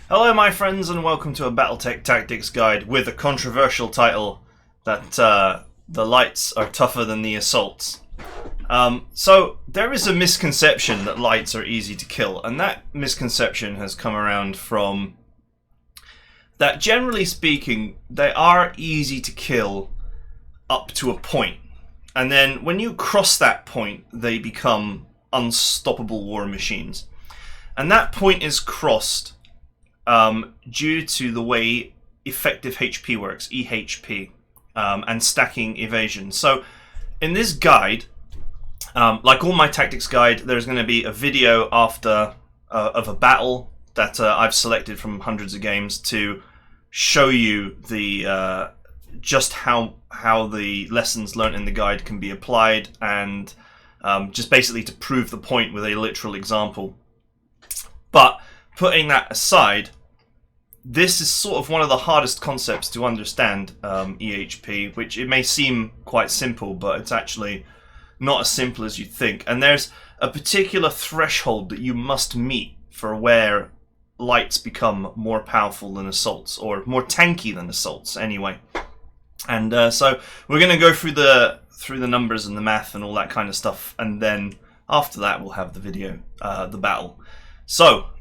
Hello my friends and welcome to a Battletech tactics guide with a controversial title that the lights are tougher than the assaults. So there is a misconception that lights are easy to kill, and that misconception has come around from that generally speaking they are easy to kill up to a point, and then when you cross that point they become unstoppable war machines, and that point is crossed due to the way effective HP works, EHP, and stacking evasion. So in this guide, like all my tactics guide, there's going to be a video after of a battle that I've selected from hundreds of games to show you the just how the lessons learned in the guide can be applied, and just basically to prove the point with a literal example. But putting that aside, this is sort of one of the hardest concepts to understand, EHP, which it may seem quite simple, but it's actually not as simple as you think. And there's a particular threshold that you must meet for where lights become more powerful than assaults, or more tanky than assaults anyway. And so we're going to go through the numbers and the math and all that kind of stuff, and then after that we'll have the video, the battle. So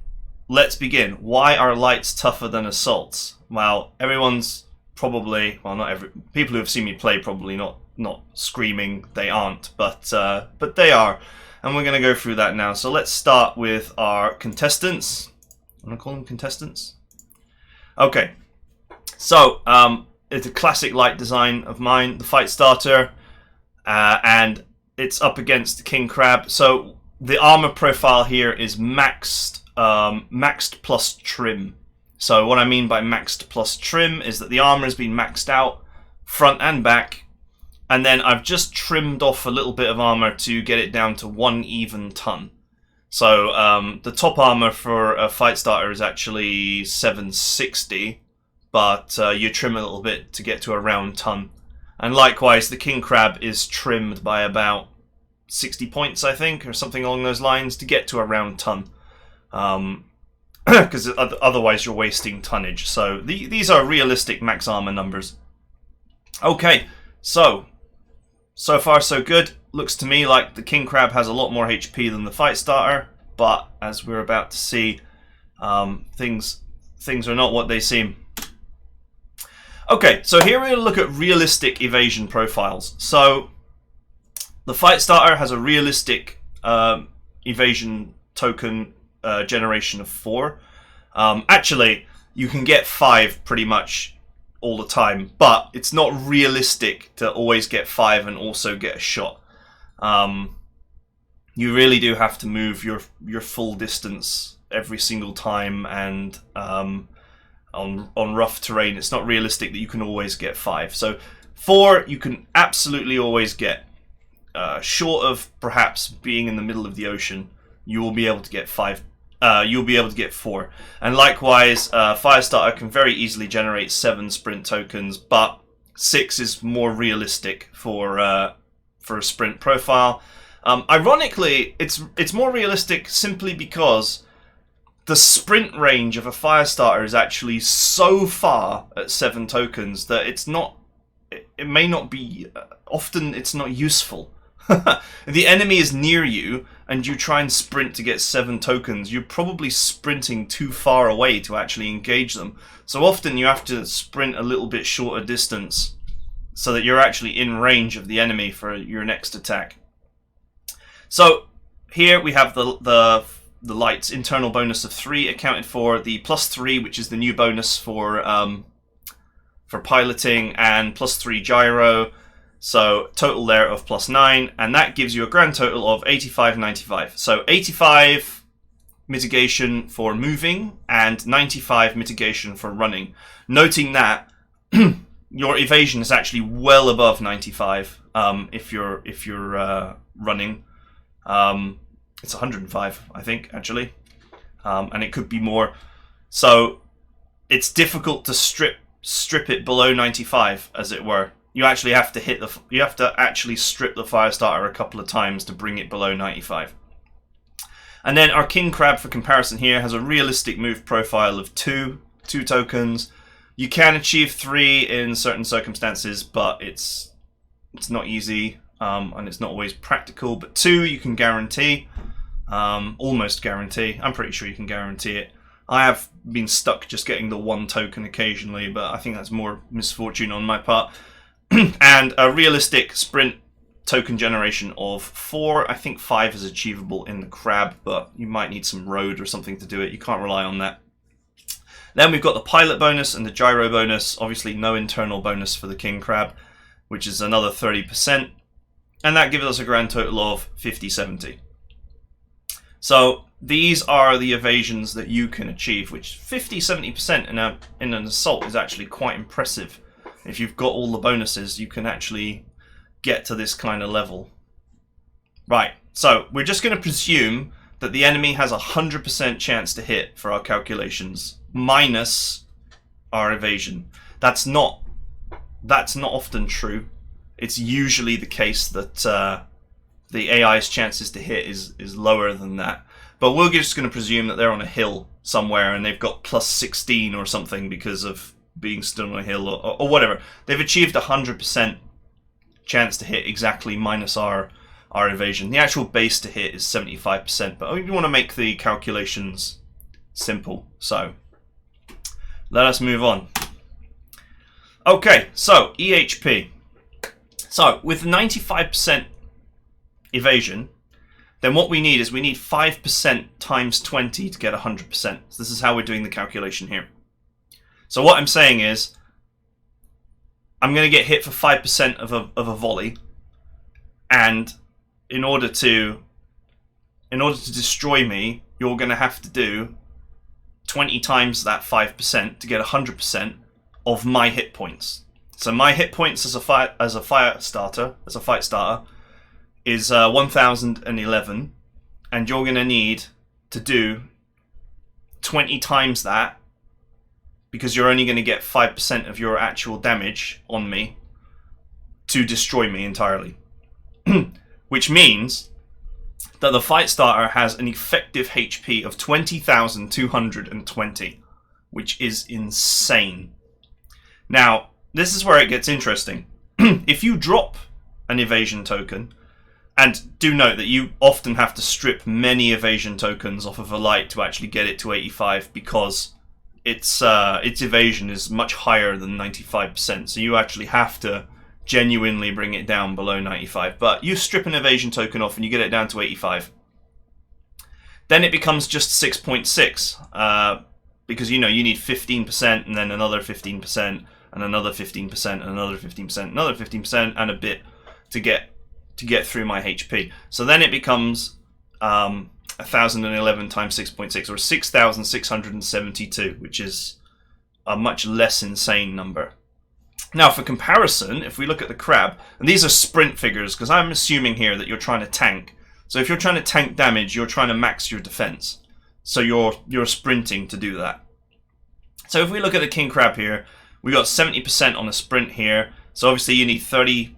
let's begin. Why are lights tougher than assaults? Well, everyone's probably, well, not every, people who have seen me play probably not screaming they aren't, but they are, and we're going to go through that now. So let's start with our contestants. I'm going to call them contestants. Okay, so it's a classic light design of mine, the Fight Starter, and it's up against the King Crab. So the armor profile here is maxed plus trim. So what I mean by maxed plus trim is that the armor has been maxed out front and back, and then I've just trimmed off a little bit of armor to get it down to 1 even ton. So the top armor for a Fight Starter is actually 760, but you trim a little bit to get to around ton. And likewise, the King Crab is trimmed by about 60 points, I think, or something along those lines, to get to around ton. Because otherwise you're wasting tonnage. So these are realistic max armor numbers. Okay, so far so good. Looks to me like the King Crab has a lot more HP than the Fight Starter, but as we're about to see, things are not what they seem. Okay, so here we're going to look at realistic evasion profiles. So the Fight Starter has a realistic evasion token generation of 4. Actually, you can get 5 pretty much all the time, but it's not realistic to always get 5 and also get a shot. You really do have to move your full distance every single time, and on rough terrain it's not realistic that you can always get 5. So 4 you can absolutely always get. Short of perhaps being in the middle of the ocean, you will be able to get 5. You'll be able to get 4. And likewise, Firestarter can very easily generate 7 sprint tokens, but 6 is more realistic for a sprint profile. Ironically, it's more realistic simply because the sprint range of a Firestarter is actually so far at 7 tokens that it may not be, often it's not useful. If the enemy is near you and you try and sprint to get 7 tokens, you're probably sprinting too far away to actually engage them. So often you have to sprint a little bit shorter distance so that you're actually in range of the enemy for your next attack. So here we have the light's internal bonus of 3 accounted for, the +3, which is the new bonus for piloting, and +3 gyro. So total there of +9, and that gives you a grand total of 85-95. So 85 mitigation for moving and 95 mitigation for running. Noting that your evasion is actually well above 95 if you're running. It's 105, I think, actually, and it could be more. So it's difficult to strip it below 95, as it were. You actually have to actually strip the Firestarter a couple of times to bring it below 95. And then our king crab, for comparison here, has a realistic move profile of two tokens. You can achieve 3 in certain circumstances, but it's not easy, and it's not always practical. But 2 you can guarantee, almost guarantee. I'm pretty sure you can guarantee it. I have been stuck just getting the 1 token occasionally, but I think that's more misfortune on my part. And a realistic sprint token generation of 4. I think 5 is achievable in the crab, but you might need some road or something to do it. You can't rely on that. Then we've got the pilot bonus and the gyro bonus. Obviously no internal bonus for the king crab, which is another 30%. And that gives us a grand total of 50-70. So these are the evasions that you can achieve, which 50-70% in an assault is actually quite impressive. If you've got all the bonuses, you can actually get to this kind of level. Right, so we're just going to presume that the enemy has a 100% chance to hit for our calculations, minus our evasion. That's not often true. It's usually the case that the AI's chances to hit is lower than that. But we're just going to presume that they're on a hill somewhere and they've got plus 16 or something because of being stood on a hill or whatever. They've achieved 100% chance to hit exactly minus our evasion. The actual base to hit is 75%, but we want to make the calculations simple. So let us move on. Okay, so EHP. So with 95% evasion, then what we need is we need 5% times 20 to get 100%. So this is how we're doing the calculation here. So what I'm saying is I'm going to get hit for 5% of a volley, and in order to destroy me, you're going to have to do 20 times that 5% to get 100% of my hit points. So my hit points as a fight starter is 1011, and you're going to need to do 20 times that, because you're only going to get 5% of your actual damage on me to destroy me entirely. Which means that the fight starter has an effective HP of 20,220, which is insane. Now, this is where it gets interesting. If you drop an evasion token, and do note that you often have to strip many evasion tokens off of a light to actually get it to 85, because its evasion is much higher than 95%, so you actually have to genuinely bring it down below 95. But you strip an evasion token off and you get it down to 85. Then it becomes just 6.6, because you need 15% and then another 15% and another 15% and another 15%, another 15% and a bit to get through my HP. So then it becomes 1011 times 6.6, or 6,672, which is a much less insane number. Now, for comparison, if we look at the crab, and these are sprint figures, because I'm assuming here that you're trying to tank. So if you're trying to tank damage, you're trying to max your defense. So you're sprinting to do that. So if we look at the king crab here, we got 70% on a sprint here. So obviously you need 30%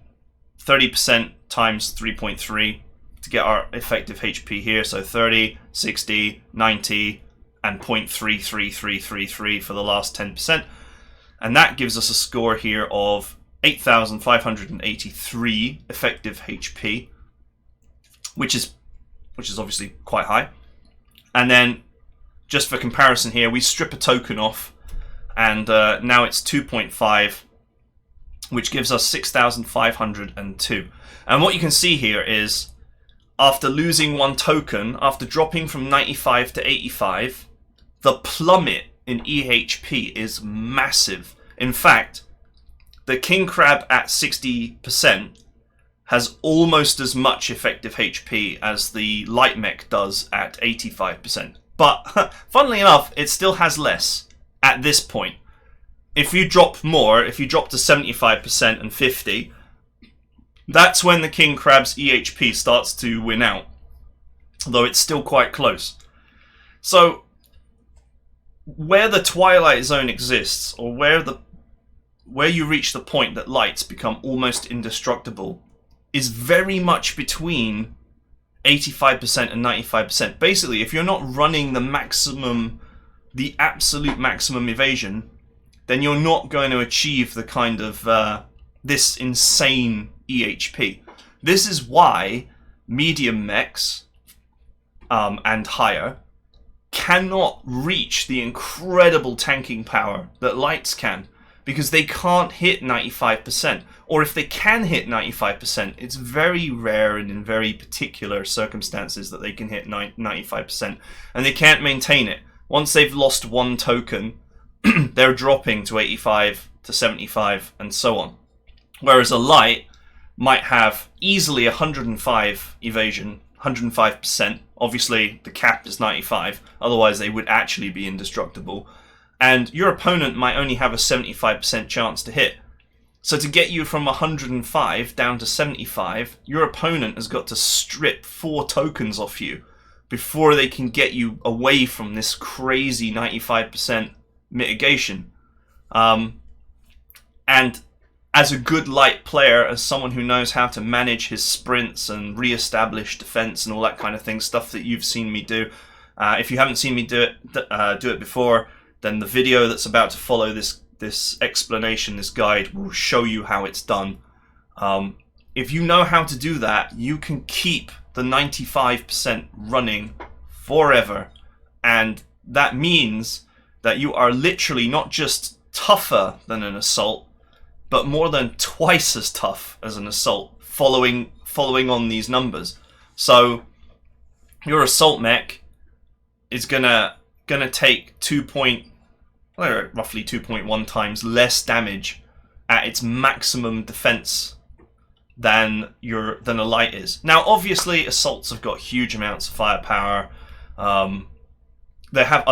times 3.3 to get our effective HP here. So 30, 60, 90, and 0.33333 for the last 10%. And that gives us a score here of 8,583 effective HP, which is obviously quite high. And then, just for comparison here, we strip a token off, and now it's 2.5, which gives us 6,502. And what you can see here is, after losing one token, after dropping from 95 to 85, the plummet in EHP is massive. In fact, the king crab at 60% has almost as much effective HP as the light mech does at 85%. But funnily enough, it still has less at this point. If you drop more, if you drop to 75% and 50, that's when the king crab's EHP starts to win out, though it's still quite close. So where the twilight zone exists, or where you reach the point that lights become almost indestructible, is very much between 85% and 95%. Basically, if you're not running the absolute maximum evasion, then you're not going to achieve the kind of this insane EHP. This is why medium mechs and higher cannot reach the incredible tanking power that lights can, because they can't hit 95%. Or if they can hit 95%, it's very rare and in very particular circumstances that they can hit 95%, and they can't maintain it. Once they've lost one token, they're dropping to 85 to 75 and so on. Whereas a light might have easily 105 evasion, 105%. Obviously, the cap is 95, otherwise they would actually be indestructible. And your opponent might only have a 75% chance to hit. So to get you from 105 down to 75, your opponent has got to strip 4 tokens off you before they can get you away from this crazy 95% mitigation. And as a good light player, as someone who knows how to manage his sprints and re-establish defense and all that kind of thing, stuff that you've seen me do, if you haven't seen me do it before, then the video that's about to follow this explanation, this guide, will show you how it's done. If you know how to do that, you can keep the 95% running forever, and that means that you are literally not just tougher than an assault, but more than twice as tough as an assault, following on these numbers. So your assault mech is gonna take roughly 2.1 times less damage at its maximum defense than a light is. Now, obviously, assaults have got huge amounts of firepower. They have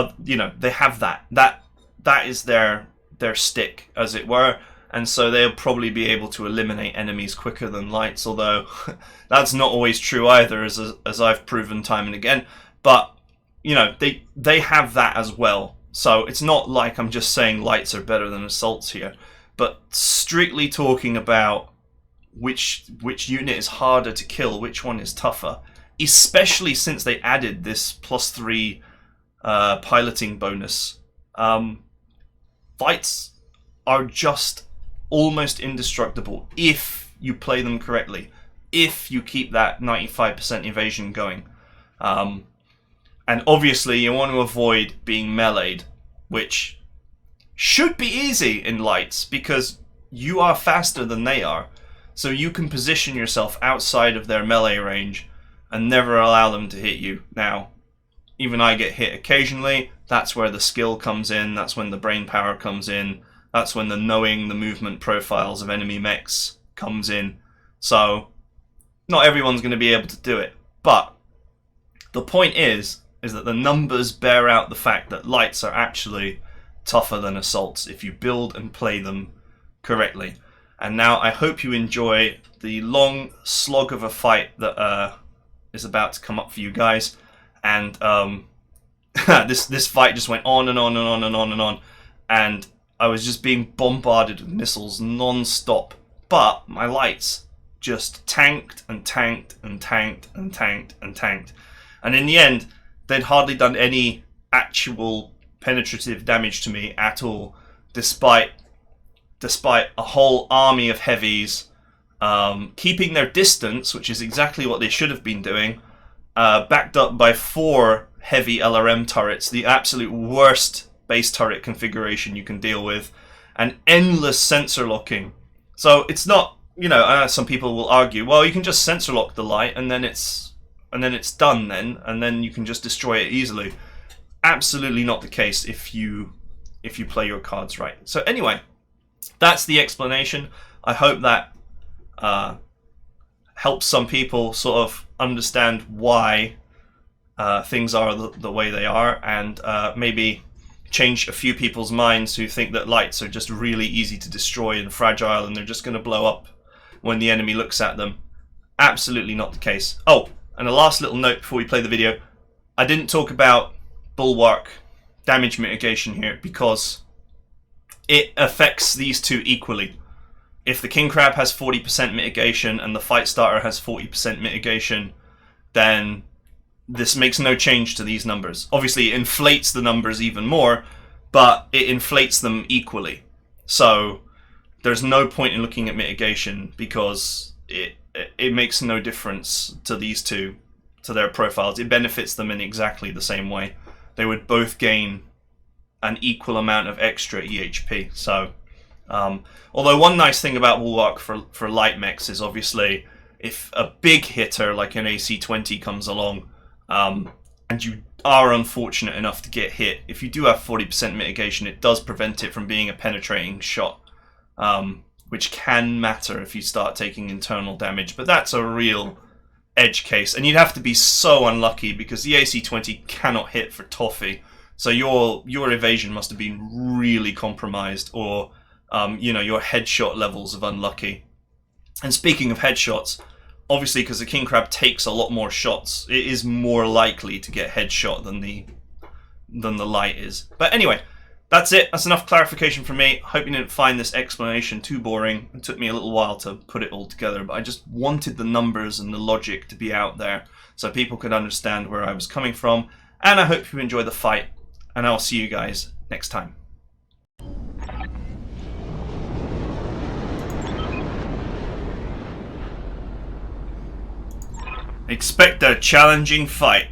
that. That is their stick, as it were. And so they'll probably be able to eliminate enemies quicker than lights, although that's not always true either, as I've proven time and again. But, you know, they have that as well. So it's not like I'm just saying lights are better than assaults here. But strictly talking about which unit is harder to kill, which one is tougher, especially since they added this +3 piloting bonus, lights are just almost indestructible if you play them correctly, if you keep that 95% evasion going. And obviously you want to avoid being meleeed, which should be easy in lights because you are faster than they are. So you can position yourself outside of their melee range and never allow them to hit you. Now, even I get hit occasionally. That's where the skill comes in. That's when the brain power comes in. That's when the knowing the movement profiles of enemy mechs comes in. So, not everyone's going to be able to do it. But the point is that the numbers bear out the fact that lights are actually tougher than assaults if you build and play them correctly. And now I hope you enjoy the long slog of a fight that is about to come up for you guys. And this fight just went on and on and on and on and on. And I was just being bombarded with missiles non-stop. But my lights just tanked and tanked and tanked and tanked and tanked. And in the end, they'd hardly done any actual penetrative damage to me at all, despite a whole army of heavies keeping their distance, which is exactly what they should have been doing, backed up by 4 heavy LRM turrets, the absolute worst base turret configuration you can deal with, and endless sensor locking. So it's not, you know, some people will argue, well, you can just sensor lock the light and then it's done and then you can just destroy it easily. Absolutely not the case if you play your cards right. So anyway, that's the explanation. I hope that helps some people sort of understand why things are the way they are, and maybe change a few people's minds who think that lights are just really easy to destroy and fragile and they're just going to blow up when the enemy looks at them. Absolutely not the case. Oh, and a last little note before we play the video. I didn't talk about bulwark damage mitigation here because it affects these two equally. If the King Crab has 40% mitigation and the Fight Starter has 40% mitigation, then this makes no change to these numbers. Obviously, it inflates the numbers even more, but it inflates them equally. So there's no point in looking at mitigation because it makes no difference to these two, to their profiles. It benefits them in exactly the same way. They would both gain an equal amount of extra EHP. So, although one nice thing about Bulwark for light mechs is obviously if a big hitter like an AC-20 comes along, and you are unfortunate enough to get hit, if you do have 40% mitigation, it does prevent it from being a penetrating shot, which can matter if you start taking internal damage. But that's a real edge case, and you'd have to be so unlucky because the AC-20 cannot hit for toffee. So your evasion must have been really compromised, or you know, your headshot levels of unlucky. And speaking of headshots, obviously because the king crab takes a lot more shots, it is more likely to get headshot than the light is. But anyway, that's it. That's enough clarification from me. Hope you didn't find this explanation too boring. It took me a little while to put it all together, but I just wanted the numbers and the logic to be out there so people could understand where I was coming from. And I hope you enjoy the fight, and I'll see you guys next time. Expect a challenging fight.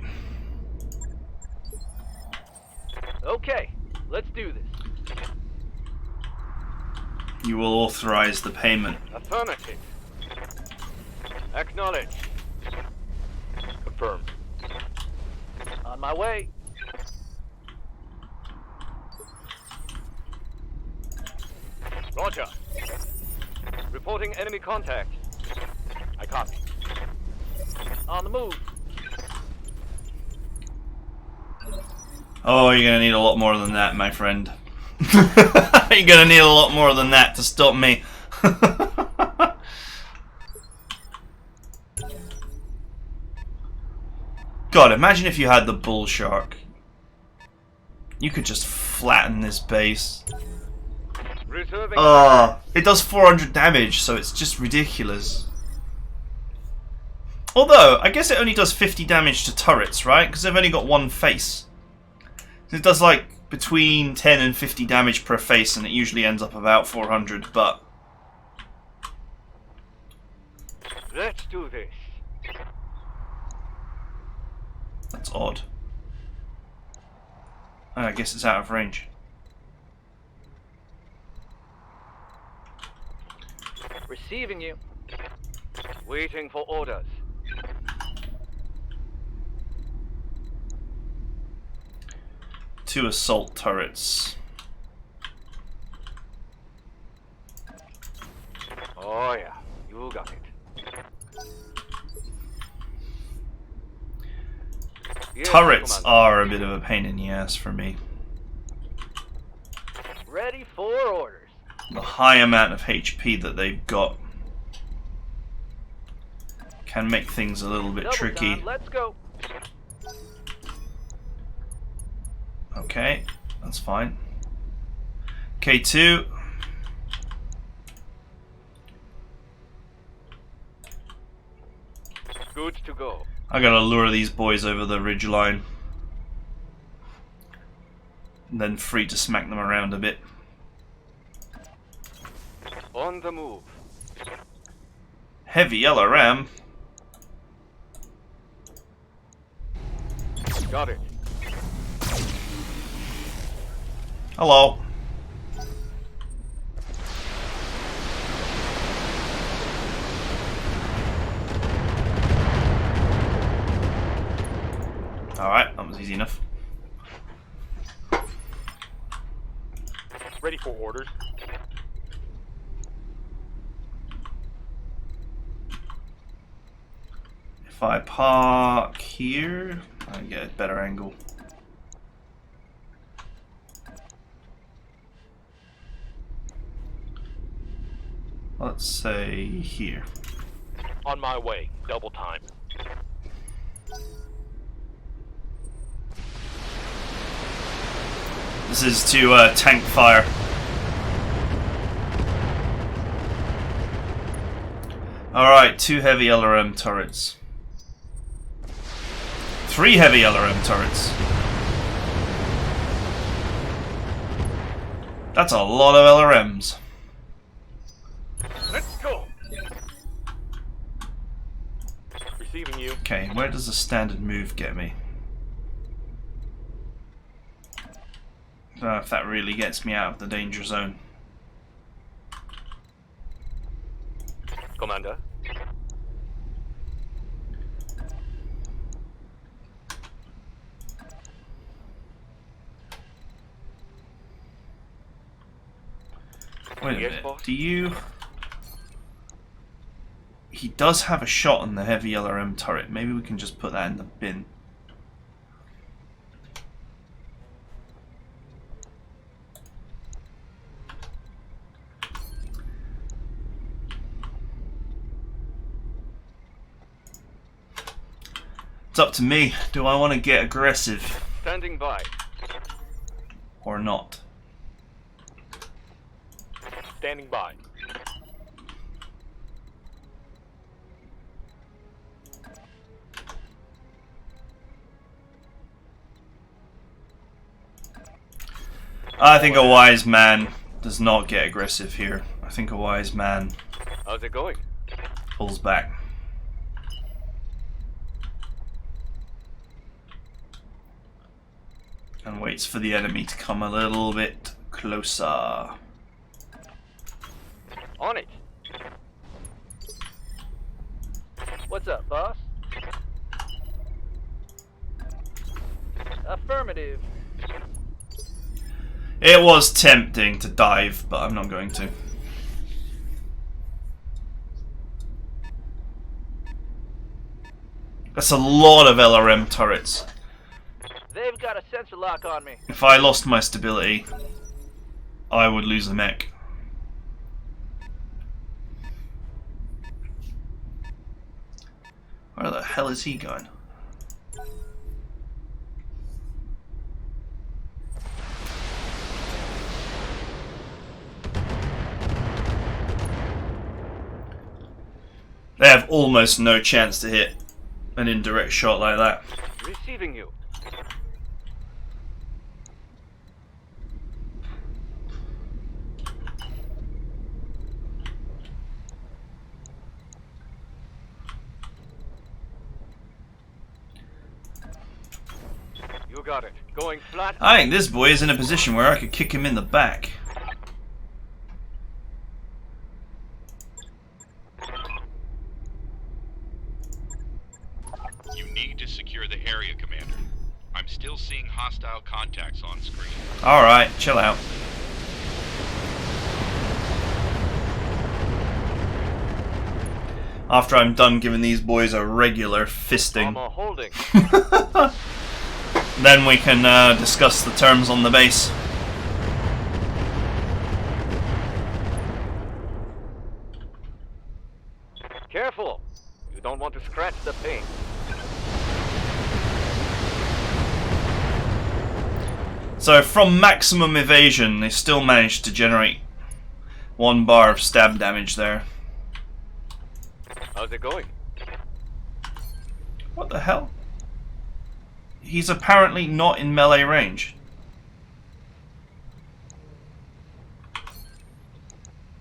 Okay, let's do this. You will authorize the payment. Affirmative. Acknowledge. Confirmed. On my way. Roger. Reporting enemy contact. I copy. On the move. Oh, you're gonna need a lot more than that, my friend. You're gonna need a lot more than that to stop me. God, imagine if you had the bull shark. You could just flatten this base. It does 400 damage, so it's just ridiculous. Although, I guess it only does 50 damage to turrets, right? Because they've only got one face. So it does like between 10 and 50 damage per face, and it usually ends up about 400, but... Let's do this. That's odd. I guess it's out of range. Receiving you. Waiting for orders. Two assault turrets. Oh yeah, you got it. Yes, Turrets Commander. are a bit of a pain in the ass for me. Ready for orders. The high amount of HP that they've got can make things a little bit Double tricky. time, let's go. Okay, that's fine. K2. Good to go. I gotta lure these boys over the ridge line. And then free to smack them around a bit. On the move. Heavy yellow ram. Got it. Hello. Alright, that was easy enough. Ready for orders. If I park here, I get a better angle. Let's say here. On my way. Double time. This is to tank fire. Alright, two heavy LRM turrets. 3 heavy LRM turrets. That's a lot of LRMs. Let's go. Receiving you. Okay, where does the standard move get me? If that really gets me out of the danger zone. Commander. Wait a Yes, minute. boss? Do you... He does have a shot on the heavy LRM turret. Maybe we can just put that in the bin. It's up to me. Do I want to get aggressive Standing by. or not? Standing by. I think a wise man does not get aggressive here. I think a wise man How's it going? pulls back. And waits for the enemy to come a little bit closer. On it. What's up, boss? Affirmative. It was tempting to dive, but I'm not going to. That's a lot of LRM turrets. They've got a sensor lock on me. If I lost my stability, I would lose the mech. Where the hell is he going? They have almost no chance to hit an indirect shot like that. Receiving you. You got it. Going flat. I think this boy is in a position where I could kick him in the back. You need to secure the area, Commander. I'm still seeing hostile contacts on screen. Alright, chill out. After I'm done giving these boys a regular fisting, Armor holding. then we can discuss the terms on the base. Careful. You don't want to scratch the paint. So from maximum evasion, they still managed to generate 1 bar of stab damage there. How's it going? What the hell? He's apparently not in melee range.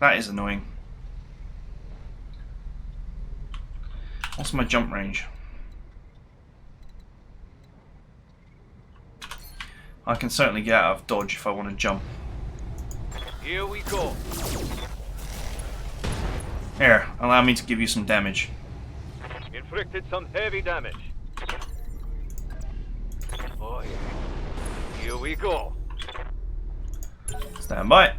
That is annoying. What's my jump range? I can certainly get out of dodge if I want to jump. Here we go. Here, allow me to give you some damage. Inflicted some heavy damage. Oh yeah. Here we go. Stand by.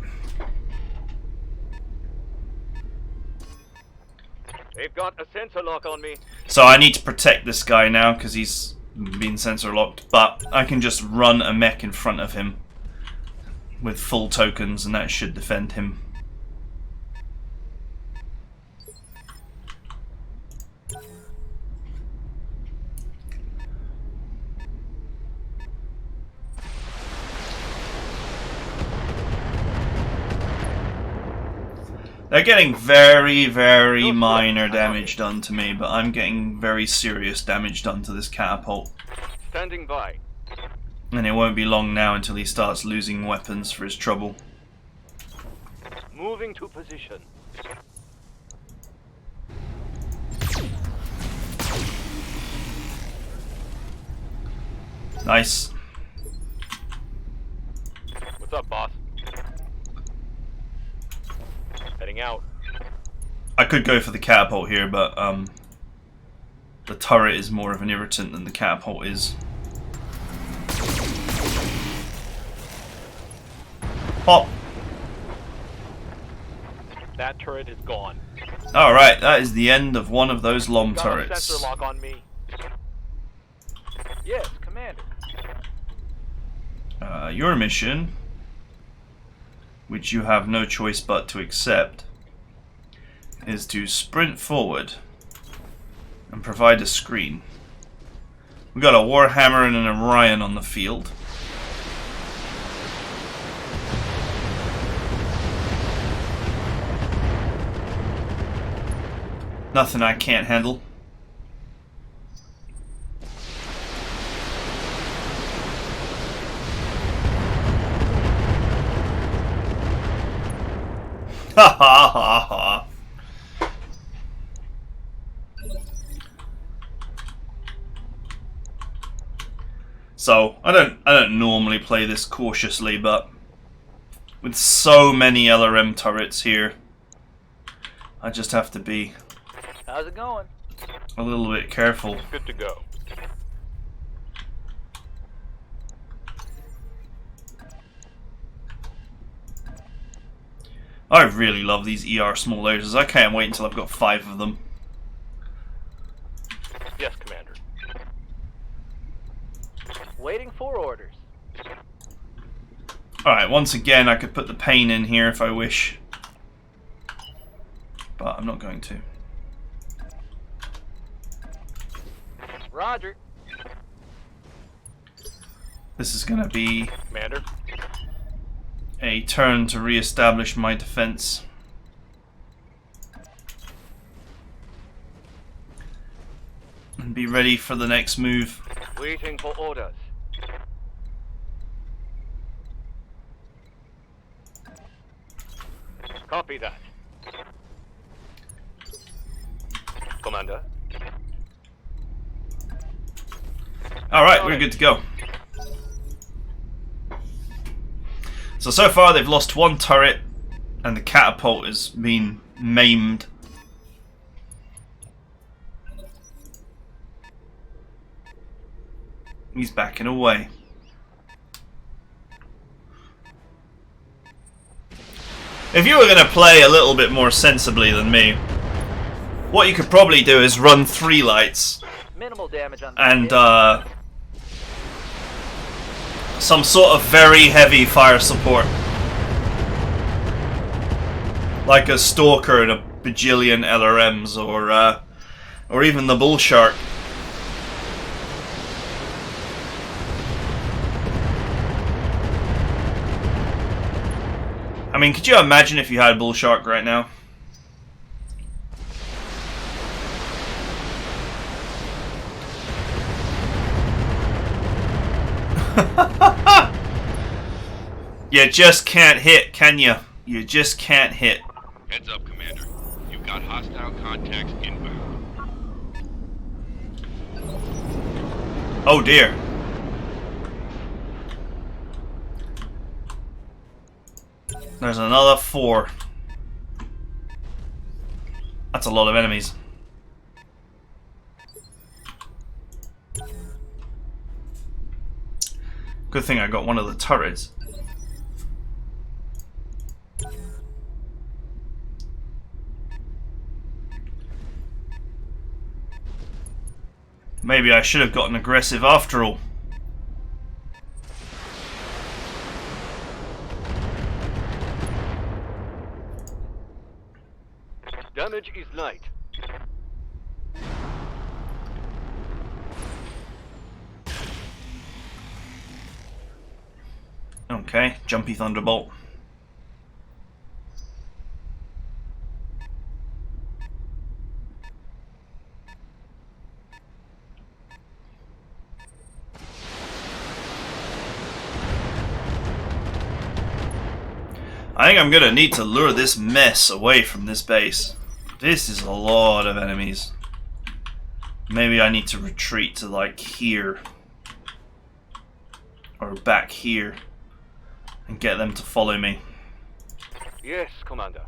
They've got a sensor lock on me. So I need to protect this guy now because he's been sensor locked, but I can just run a mech in front of him with full tokens and that should defend him. They're getting very, very minor damage done to me, but I'm getting very serious damage done to this catapult. Standing by. And it won't be long now until he starts losing weapons for his trouble. Moving to position. Nice. What's up, boss? Heading out. I could go for the catapult here, but the turret is more of an irritant than the catapult is. Pop! That turret is gone. Alright, that is the end of one of those LOM Got a turrets. sensor lock on me. Yes, Commander. Your mission, which you have no choice but to accept, is to sprint forward and provide a screen. We've got a Warhammer and an Orion on the field. Nothing I can't handle. Ha ha ha ha. So I don't normally play this cautiously, but with so many LRM turrets here, I just have to be How's it going? a little bit careful. Good to go. I really love these ER small lasers. I can't wait until I've got 5 of them. Yes, Commander. Waiting for orders. Alright, once again I could put the pain in here if I wish, but I'm not going to. Roger. This is going to be Commander. a turn to re-establish my defense. And be ready for the next move. Waiting for orders. Copy that. Commander. Alright, we're good to go. So far they've lost 1 turret and the catapult has been maimed. He's backing away. If you were going to play a little bit more sensibly than me, what you could probably do is run 3 lights Minimal damage on and some sort of very heavy fire support, like a Stalker and a bajillion LRMs, or even the Bull Shark. I mean, could you imagine if you had Bull Shark right now? You just can't hit, can you? You just can't hit. Heads up, Commander. You've got hostile contacts inbound. Oh dear. There's another 4. That's a lot of enemies. Good thing I got one of the turrets. Maybe I should have gotten aggressive after all. Damage is light. Okay, Jumpy Thunderbolt. I think I'm gonna need to lure this mess away from this base. This is a lot of enemies. Maybe I need to retreat to like here. Or back here. And get them to follow me. Yes, Commander.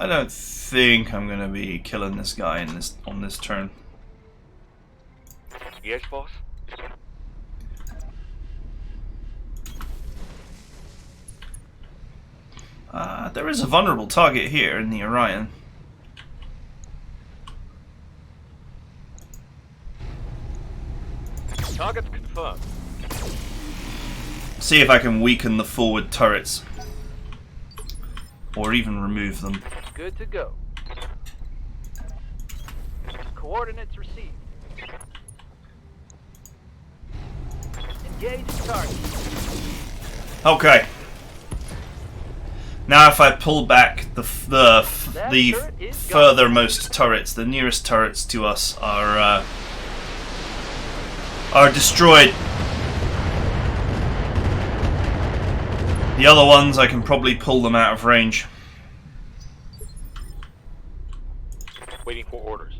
I don't think I'm gonna be killing this guy on this turn. Yes, boss. There is a vulnerable target here in the Orion. Target's confirmed. See if I can weaken the forward turrets. Or even remove them. Good to go. Coordinates received. Engage target. Okay. Now if I pull back the furthermost turrets, the nearest turrets to us are destroyed. The other ones, I can probably pull them out of range. Waiting for orders.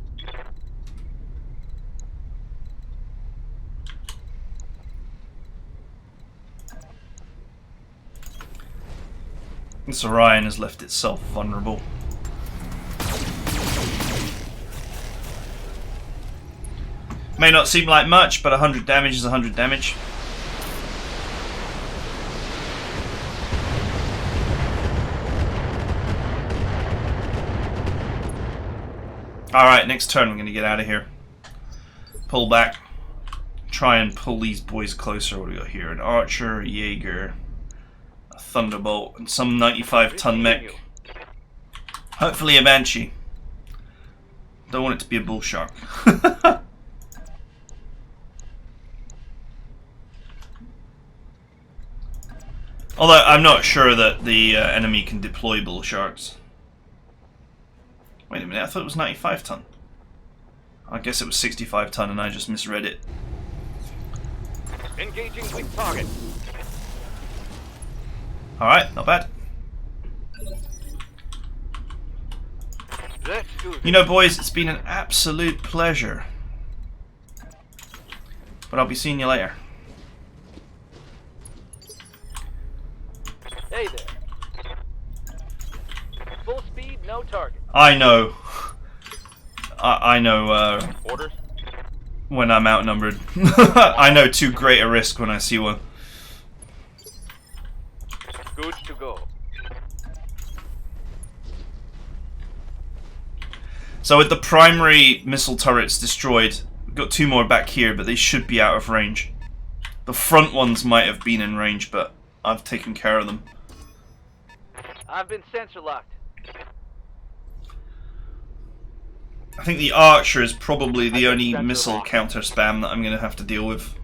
This Orion has left itself vulnerable. May not seem like much, but 100 damage is 100 damage. Alright, next turn we're going to get out of here. Pull back. Try and pull these boys closer. What do we got here? An Archer, a Jaeger, a Thunderbolt, and some 95-ton mech. Hopefully a Banshee. Don't want it to be a Bull Shark. Although I'm not sure that the enemy can deploy Bull Sharks. Wait a minute, I thought it was 95 ton. I guess it was 65 ton and I just misread it. Engaging weak target. Alright, not bad. Let's do this. You know, boys, it's been an absolute pleasure. But I'll be seeing you later. Hey there. Full speed, no target. I know. I know Orders? when I'm outnumbered. I know too great a risk when I see one. Good to go. So with the primary missile turrets destroyed, we've got two more back here, but they should be out of range. The front ones might have been in range, but I've taken care of them. I've been sensor locked. I think the Archer is probably the only missile counter spam that I'm going to have to deal with.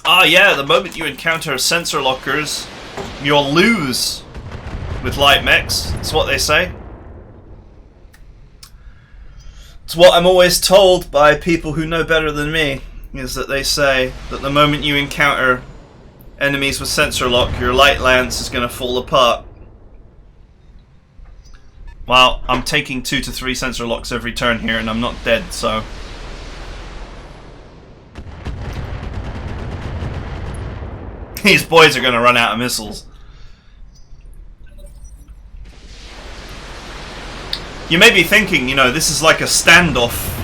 Ah yeah, the moment you encounter sensor lockers, you'll lose with light mechs. That's what they say. It's what I'm always told by people who know better than me, is that they say that the moment you encounter enemies with sensor lock, your light lance is going to fall apart. Well, I'm taking 2 to 3 sensor locks every turn here and I'm not dead, so... These boys are going to run out of missiles. You may be thinking, you know, this is like a standoff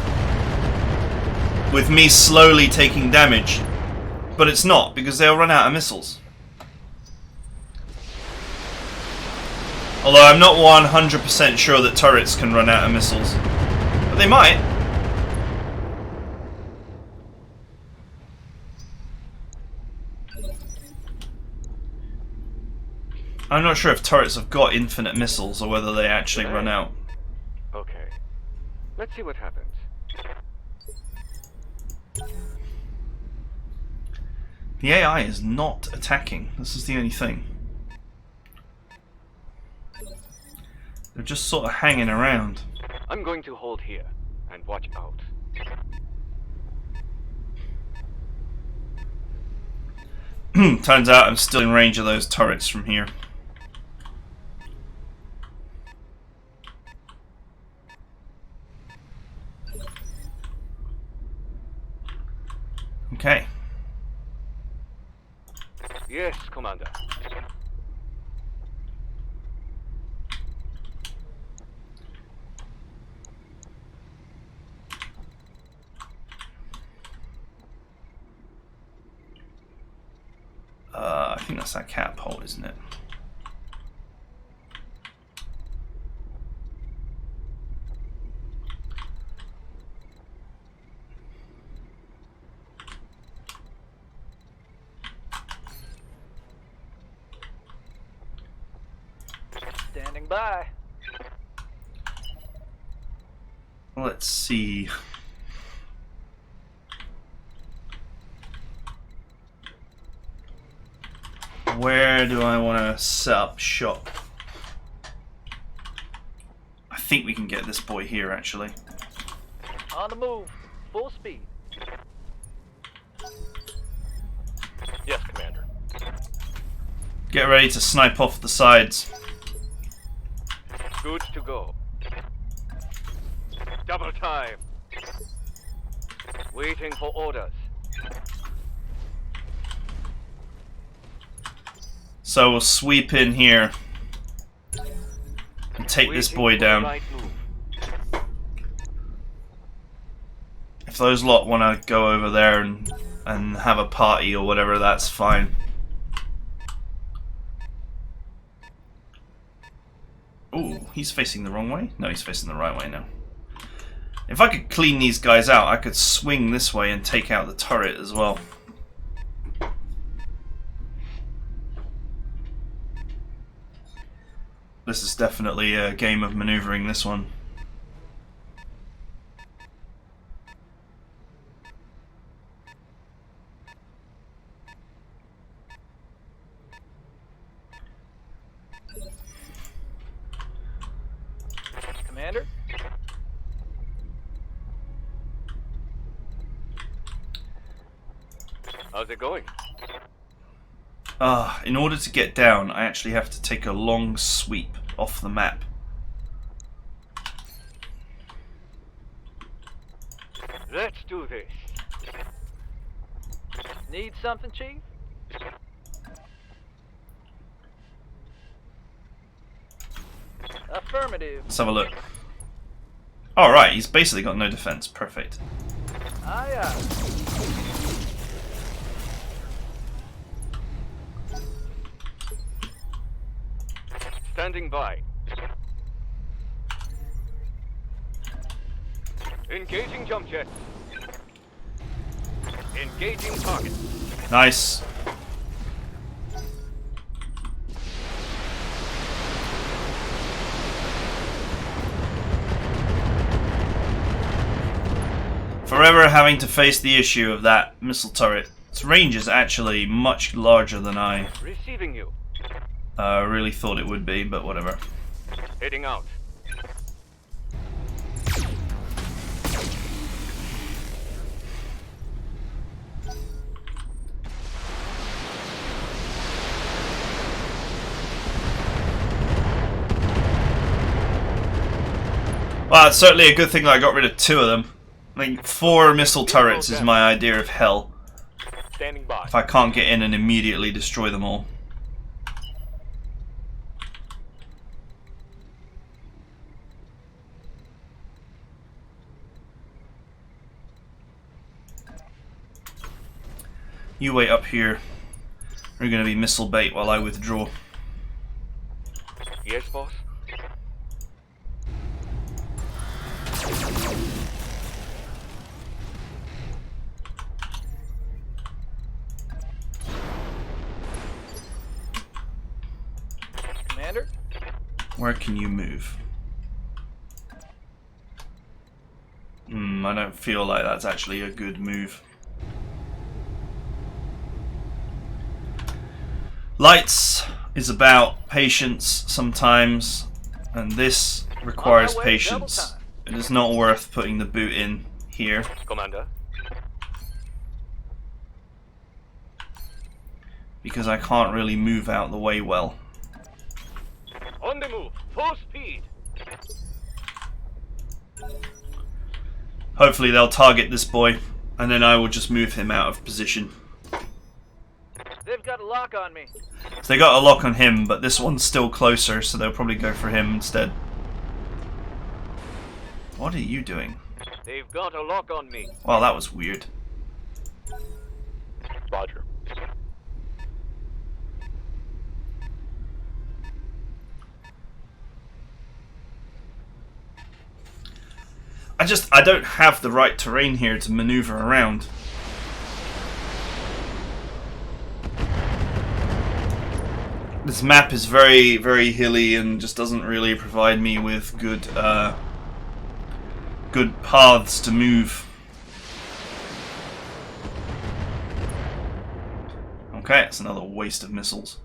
with me slowly taking damage. But it's not, because they'll run out of missiles. Although I'm not 100% sure that turrets can run out of missiles. But they might. I'm not sure if turrets have got infinite missiles or whether they actually run out. Okay. Let's see what happens. The AI is not attacking. This is the only thing. They're just sort of hanging around. I'm going to hold here and watch out. Turns out I'm still in range of those turrets from here. Okay. Yes, Commander. I think that's that catapult, isn't it? Standing by. Let's see. Where do I want to set up shop? I think we can get this boy here, actually. On the move. Full speed. Yes, Commander. Get ready to snipe off the sides. Good to go. Double time. Waiting for orders. So we'll sweep in here and take this boy down. Right move. If those lot want to go over there and have a party or whatever, that's fine. Ooh, he's facing the wrong way? No, he's facing the right way now. If I could clean these guys out, I could swing this way and take out the turret as well. This is definitely a game of maneuvering, this one. Commander? How's it going? In order to get down, I actually have to take a long sweep off the map. Let's do this. Need something, Chief? Affirmative. Let's have a look. Alright, he's basically got no defense. Perfect. Aye, aye. Standing by. Engaging jump jet. Engaging target. Nice. Forever having to face the issue of that missile turret. Its range is actually much larger than I Receiving you. really thought it would be, but whatever. Heading out. Well, it's certainly a good thing that I got rid of 2 of them. I think 4 missile turrets is my idea of hell. Standing by. If I can't get in and immediately destroy them all. You wait up here. You're going to be missile bait while I withdraw. Yes, boss. Commander? Where can you move? I don't feel like that's actually a good move. Lights is about patience sometimes, and this requires patience. It is not worth putting the boot in here. Commander. Because I can't really move out the way well. On the move. Full speed. Hopefully they'll target this boy, and then I will just move him out of position. They've got a lock on me. So they got a lock on him, but this one's still closer, so they'll probably go for him instead. What are you doing? They've got a lock on me. Well, that was weird. Roger. I don't have the right terrain here to maneuver around. This map is very, very hilly and just doesn't really provide me with good good paths to move. Okay, it's another waste of missiles.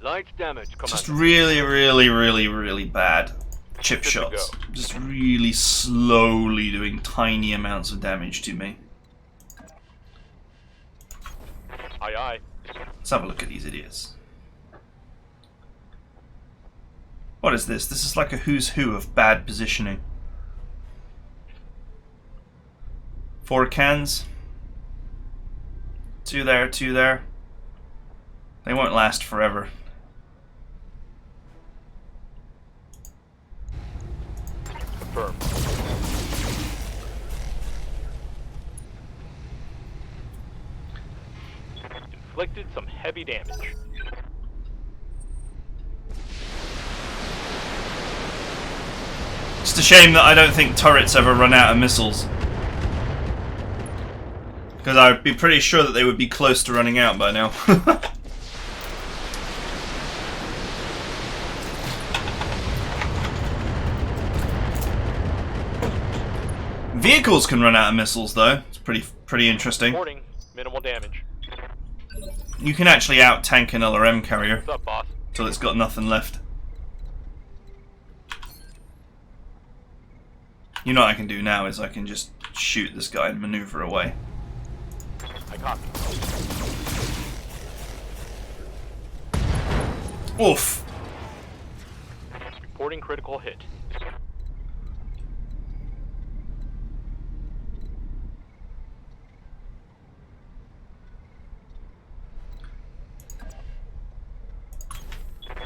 Light damage, Commander. Just really, really, really, really bad chip shots. Just really slowly doing tiny amounts of damage to me. Aye, aye. Let's have a look at these idiots. What is this? This is like a who's who of bad positioning. 4 cans. 2 there, 2 there. They won't last forever. Confirmed. Inflicted some heavy damage. Just a shame that I don't think turrets ever run out of missiles. Because I'd be pretty sure that they would be close to running out by now. Vehicles can run out of missiles though. It's pretty interesting. Reporting minimal damage. You can actually out-tank an LRM carrier What's up, boss? till it's got nothing left. You know what I can do now is I can just shoot this guy and maneuver away. I copy. Oof! Reporting critical hit.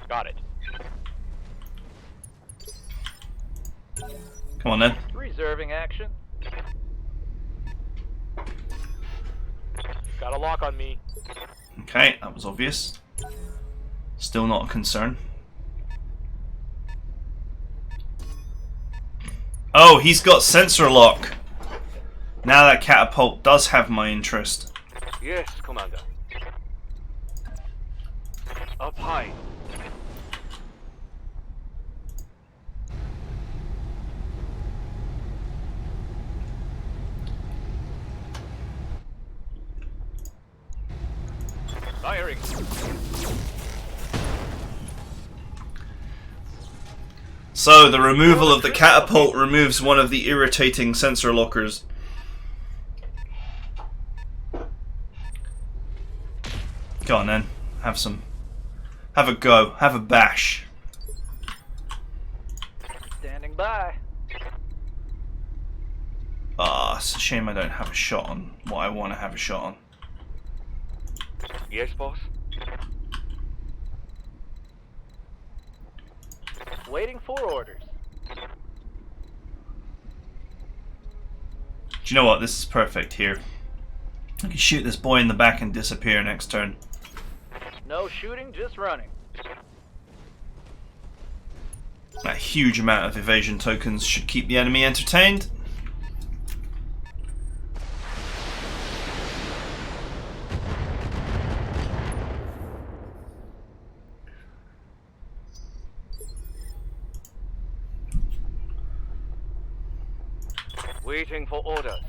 Got it. Come on then. Reserving action. Got a lock on me. Okay, that was obvious. Still not a concern. Oh, he's got sensor lock. Now that catapult does have my interest. Yes, Commander. Up high. Firing. So, the removal of the catapult removes one of the irritating sensor lockers. Go on then. Have some. Have a go. Have a bash. Standing by. Ah, it's a shame I don't have a shot on what I want to have a shot on. Yes, boss. Waiting for orders. Do you know what? This is perfect here. I can shoot this boy in the back and disappear next turn. No shooting, just running. That huge amount of evasion tokens should keep the enemy entertained. Waiting for orders.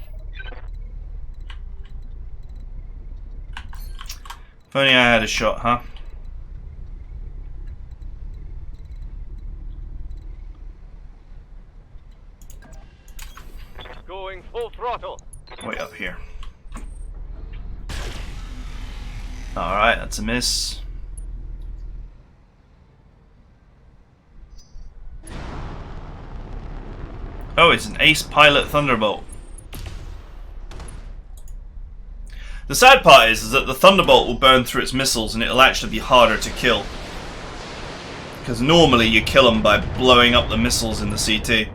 If only I had a shot, huh? Going full throttle. Way up here. Alright, that's a miss. Oh, it's an Ace Pilot Thunderbolt. The sad part is that the Thunderbolt will burn through its missiles and it'll actually be harder to kill. Because normally you kill them by blowing up the missiles in the CT.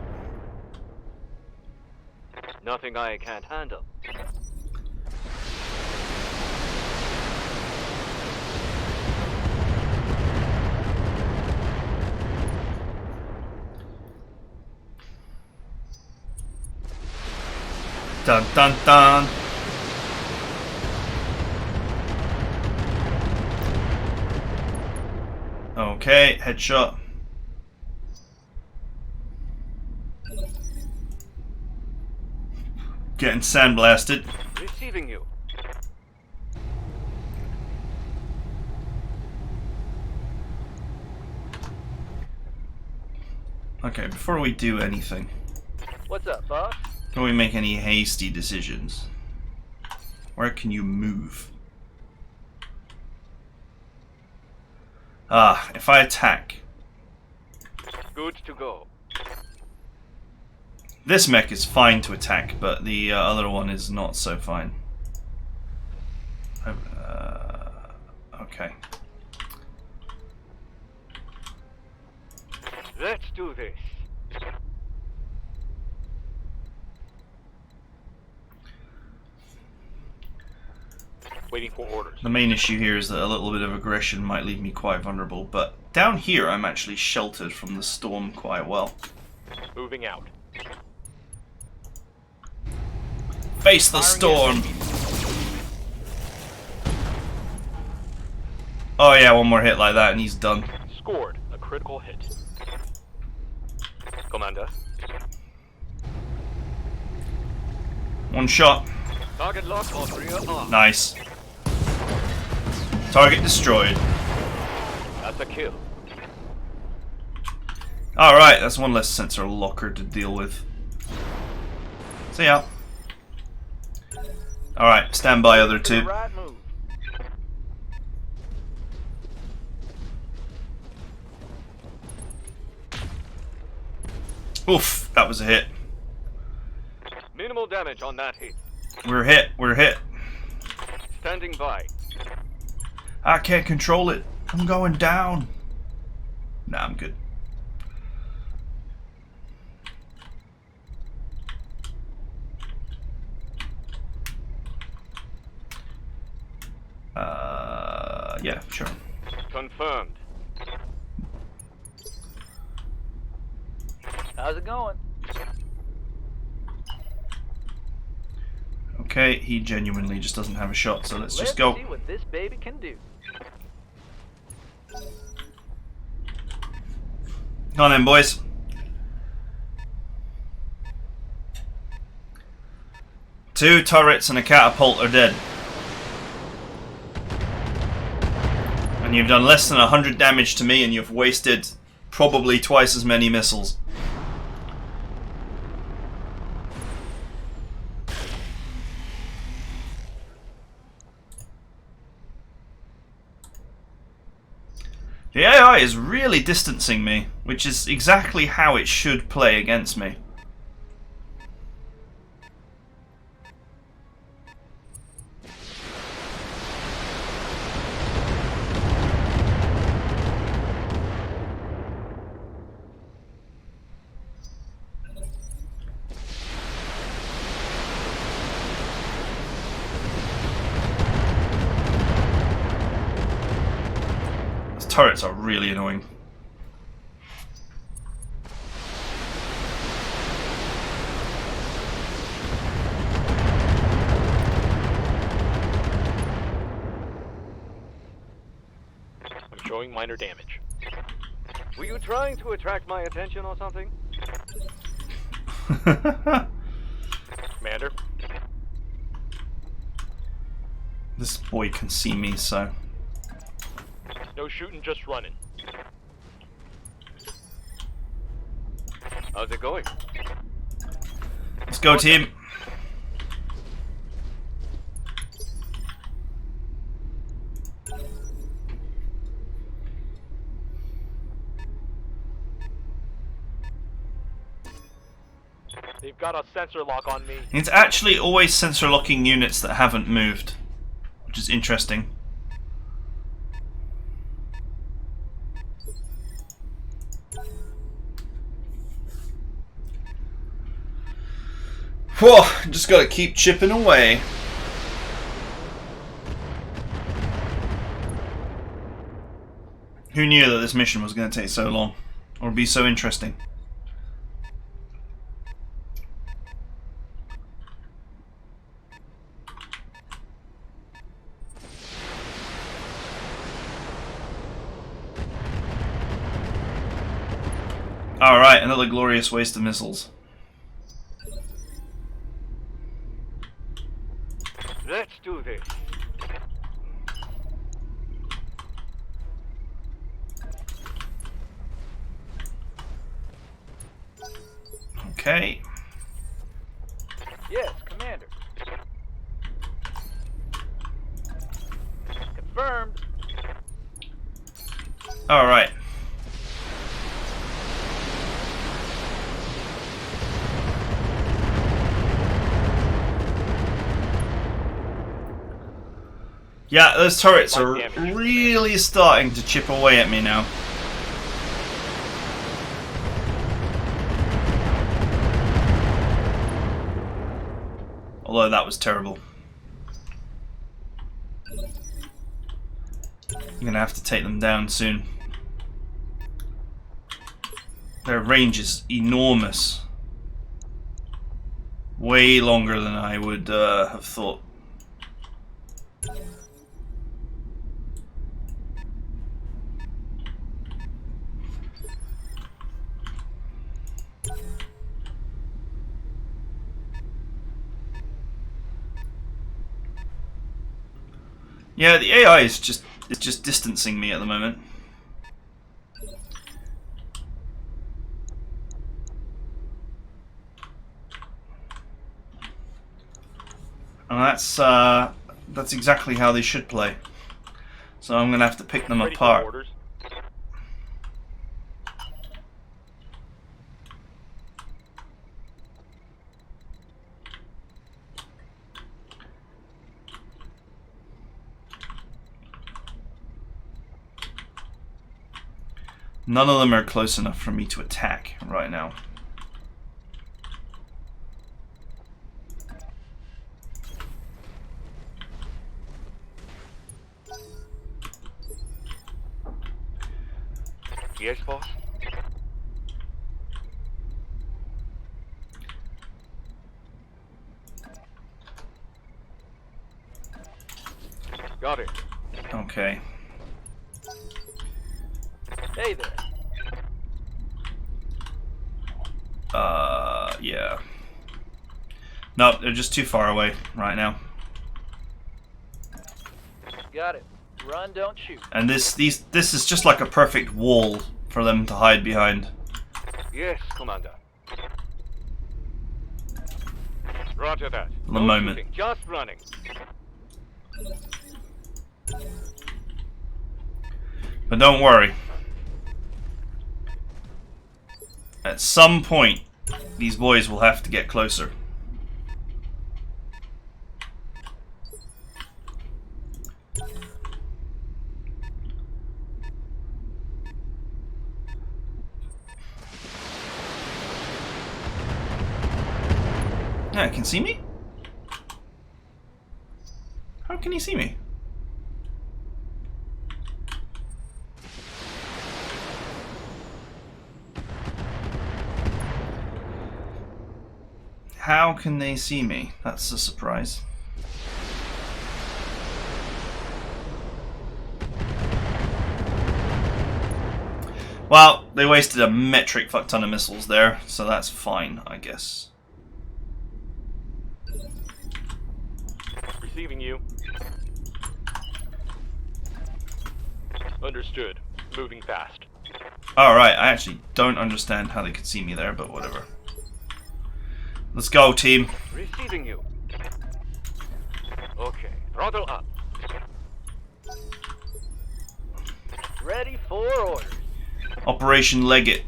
Nothing I can't handle. Dun dun dun. Okay, headshot. Getting sandblasted. Receiving you. Okay, before we do anything, What's up, boss? before we make any hasty decisions, where can you move? Ah, if I attack, Good to go. this mech is fine to attack, but the other one is not so fine. Okay. Let's do this. Waiting for orders. The main issue here is that a little bit of aggression might leave me quite vulnerable, but down here I'm actually sheltered from the storm quite well. Moving out. Face the storm! Oh yeah, one more hit like that and he's done. Scored a critical hit. Commander. One shot. Target locked on rear arm. Nice. Target destroyed. That's a kill. Alright, that's one less sensor locker to deal with. See ya. Alright, stand by other two. Right move. Oof, that was a hit. Minimal damage on that hit. We're hit, we're hit. Standing by. I can't control it. I'm going down. Nah, I'm good. Yeah, sure. Confirmed. How's it going? Okay, he genuinely just doesn't have a shot, so let's just go. See what this baby can do. Come on then, boys. Two turrets and a catapult are dead. And you've done less than 100 damage to me and you've wasted probably twice as many missiles. The AI is really distancing me, which is exactly how it should play against me. Turrets are really annoying. I'm showing minor damage. Were you trying to attract my attention or something? Commander. This boy can see me, so... No shooting, just running. How's it going? Let's go, team. They've got a sensor lock on me. It's actually always sensor locking units that haven't moved, which is interesting. Whoa, just gotta keep chipping away. Who knew that this mission was going to take so long, or be so interesting? Alright, another glorious waste of missiles. Let's do this. Okay. Yes, Commander. Confirmed. Alright. Yeah, those turrets are really starting to chip away at me now. Although that was terrible. I'm gonna have to take them down soon. Their range is enormous. Way longer than I would have thought. Yeah, the AI is just distancing me at the moment. And that's exactly how they should play. So I'm gonna have to pick them Ready for apart. orders. None of them are close enough for me to attack right now. Yes, boss. Got it. Okay. Hey there. Yeah. Nope, they're just too far away right now. Got it. Run, don't shoot. And this is just like a perfect wall for them to hide behind. Yes, Commander. Roger that. For the No moment. shooting, just running. But don't worry. At some point, these boys will have to get closer. Yeah, can see me? How can he see me? How can they see me? That's a surprise. Well, they wasted a metric fuck ton of missiles there, so that's fine, I guess. Receiving you. Understood. Moving fast. Alright, I actually don't understand how they could see me there, but whatever. Let's go, team. Receiving you. Okay, throttle up. Ready for orders. Operation Leggett.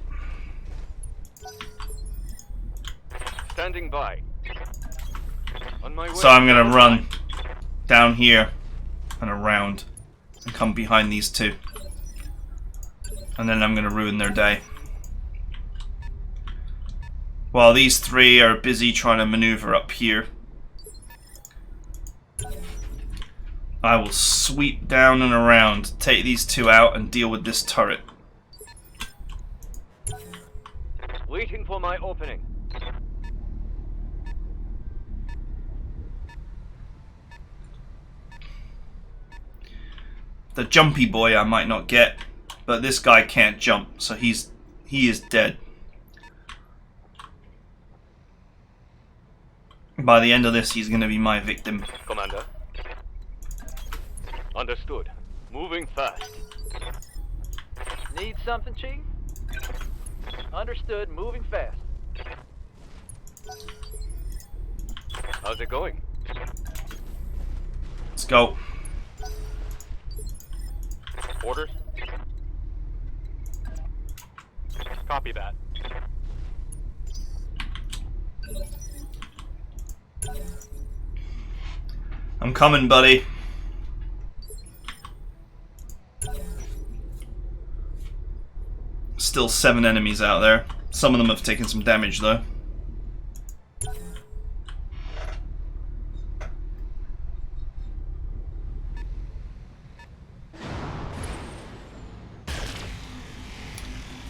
Standing by. On my way. So I'm gonna run down here and around and come behind these two. And then I'm gonna ruin their day. While these three are busy trying to maneuver up here, I will sweep down and around, take these two out, and deal with this turret. Waiting for my opening. The jumpy boy I might not get, but this guy can't jump, so he is dead. By the end of this, he's going to be my victim. Commander. Understood. Moving fast. Need something, Chief? Understood. Moving fast. How's it going? Let's go. Orders? Copy that. I'm coming, buddy. Still 7 enemies out there. Some of them have taken some damage, though.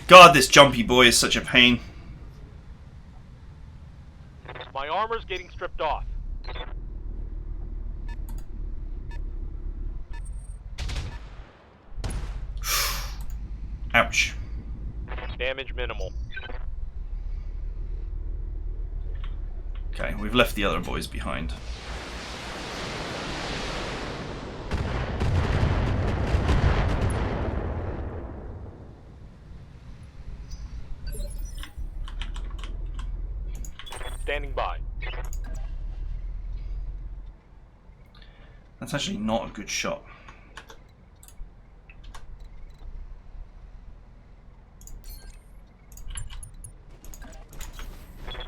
God, this jumpy boy is such a pain. My armor's getting stripped off. Ouch. Damage minimal. Okay, we've left the other boys behind. Standing by. That's actually not a good shot.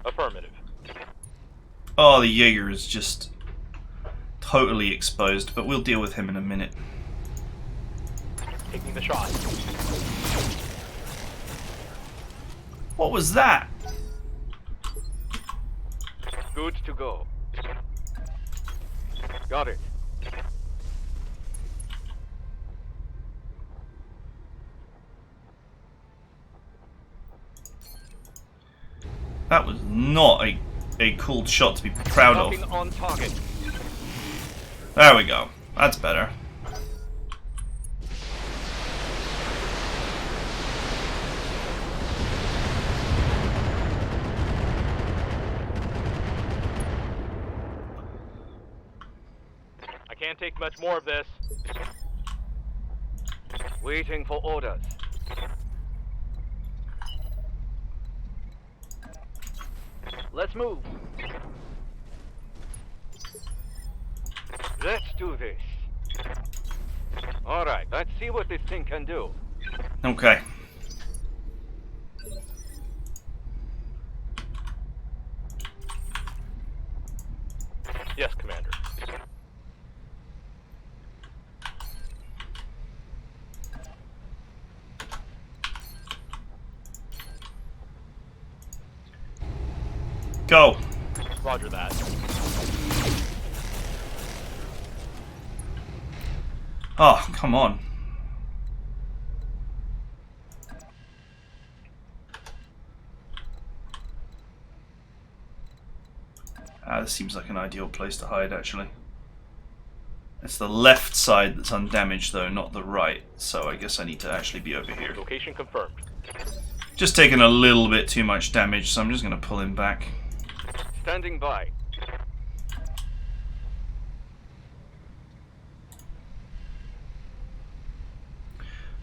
Affirmative. Oh, the Jaeger is just totally exposed, but we'll deal with him in a minute. Taking the shot. What was that? Good to go. Got it. That was not a cool shot to be proud Knocking of. on target. There we go. That's better. I can't take much more of this. Waiting for orders. Let's move. Let's do this. Alright, let's see what this thing can do. Okay. Yes, Commander. Go. Roger that. Oh, come on. This seems like an ideal place to hide, actually. It's the left side that's undamaged, though, not the right. So I guess I need to actually be over here. Location confirmed. Just taking a little bit too much damage, so I'm just going to pull him back. Standing by.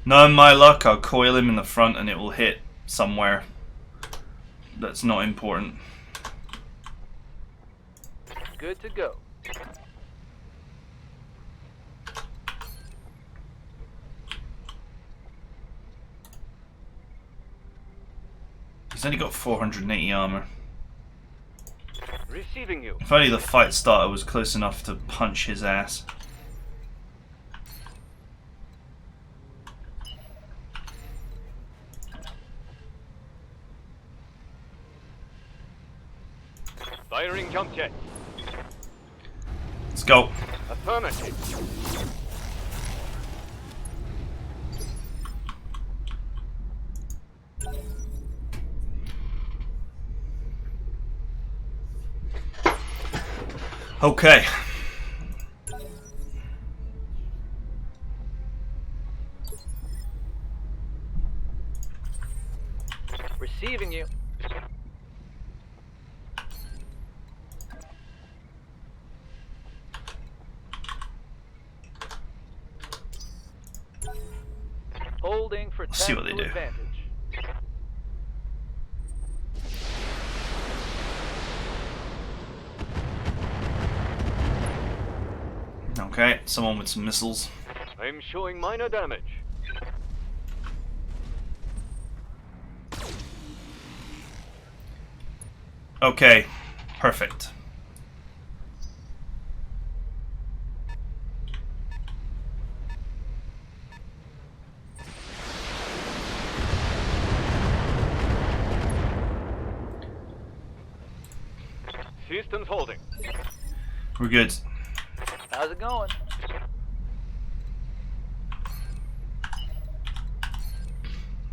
Knowing my luck, I'll coil him in the front and it will hit somewhere that's not important. Good to go. He's only got 480 armor. Receiving you. If only the fight starter was close enough to punch his ass. Firing jump jet. Let's go. Affirmative. Okay. Receiving you. Holding for See what they tactical do. advantage. Okay, someone with some missiles. I'm showing minor damage. Okay, perfect. Systems holding. We're good. How's it going?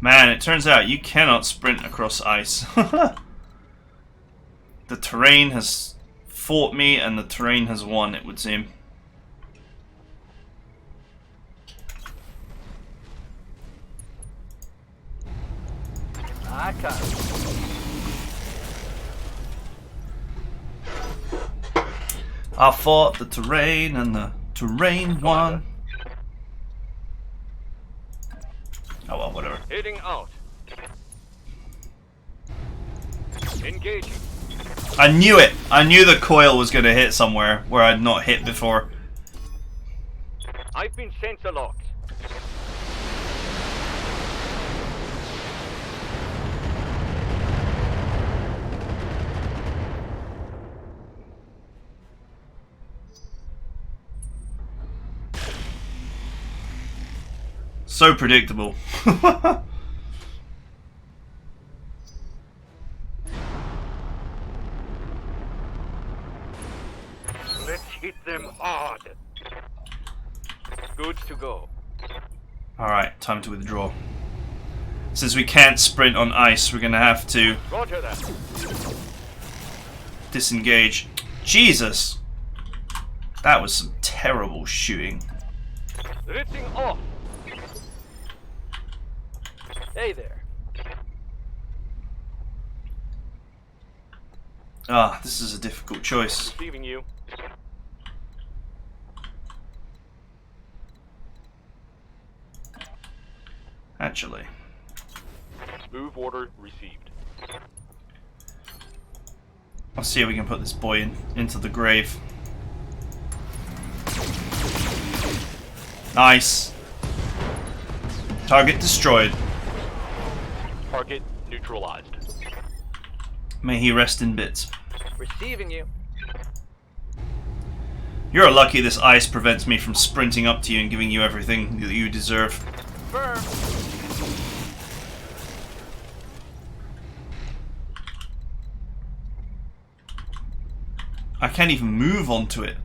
Man, it turns out you cannot sprint across ice. The terrain has fought me and the terrain has won, it would seem. I got it. I fought the terrain and the terrain won. Oh well, whatever. Heading out. Engaging. I knew it! I knew the coil was going to hit somewhere where I'd not hit before. I've been sensor locked. So predictable. Let's hit them hard. Good to go. Alright, time to withdraw. Since we can't sprint on ice, we're going to have to Roger that. disengage. Jesus! That was some terrible shooting. Ripping off. Hey there. Ah, this is a difficult choice. Receiving you. Actually. Move order received. I'll see if we can put this boy into the grave. Nice. Target destroyed. Target neutralized. May he rest in bits. Receiving you. You're lucky this ice prevents me from sprinting up to you and giving you everything that you deserve. Firm. I can't even move onto it.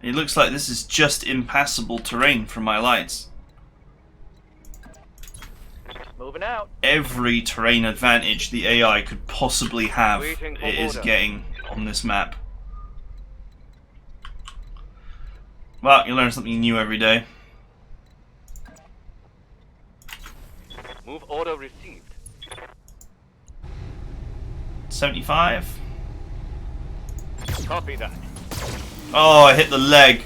It looks like this is just impassable terrain for my lights. Moving out. Every terrain advantage the AI could possibly have, Waiting for it is order. getting on this map. Well, you learn something new every day. Move order received. 75. Copy that. Oh, I hit the leg.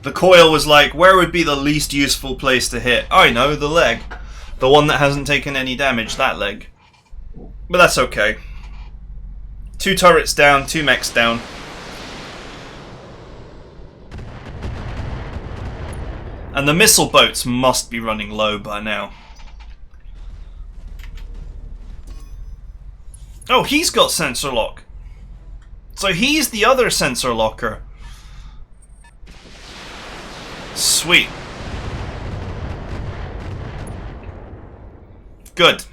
The coil was like, where would be the least useful place to hit? I know, the leg. The one that hasn't taken any damage, that leg. But that's okay. 2 turrets down, 2 mechs down. And the missile boats must be running low by now. Oh, he's got sensor lock. So he's the other sensor locker. Sweet. Good.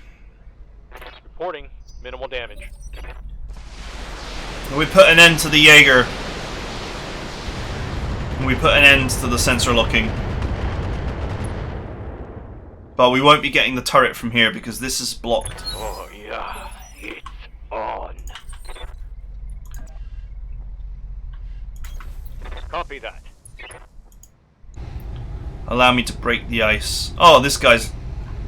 Reporting minimal damage. We put an end to the Jaeger. We put an end to the sensor locking. But we won't be getting the turret from here because this is blocked. Oh yeah, it's on. Copy that. Allow me to break the ice. Oh, this guy's...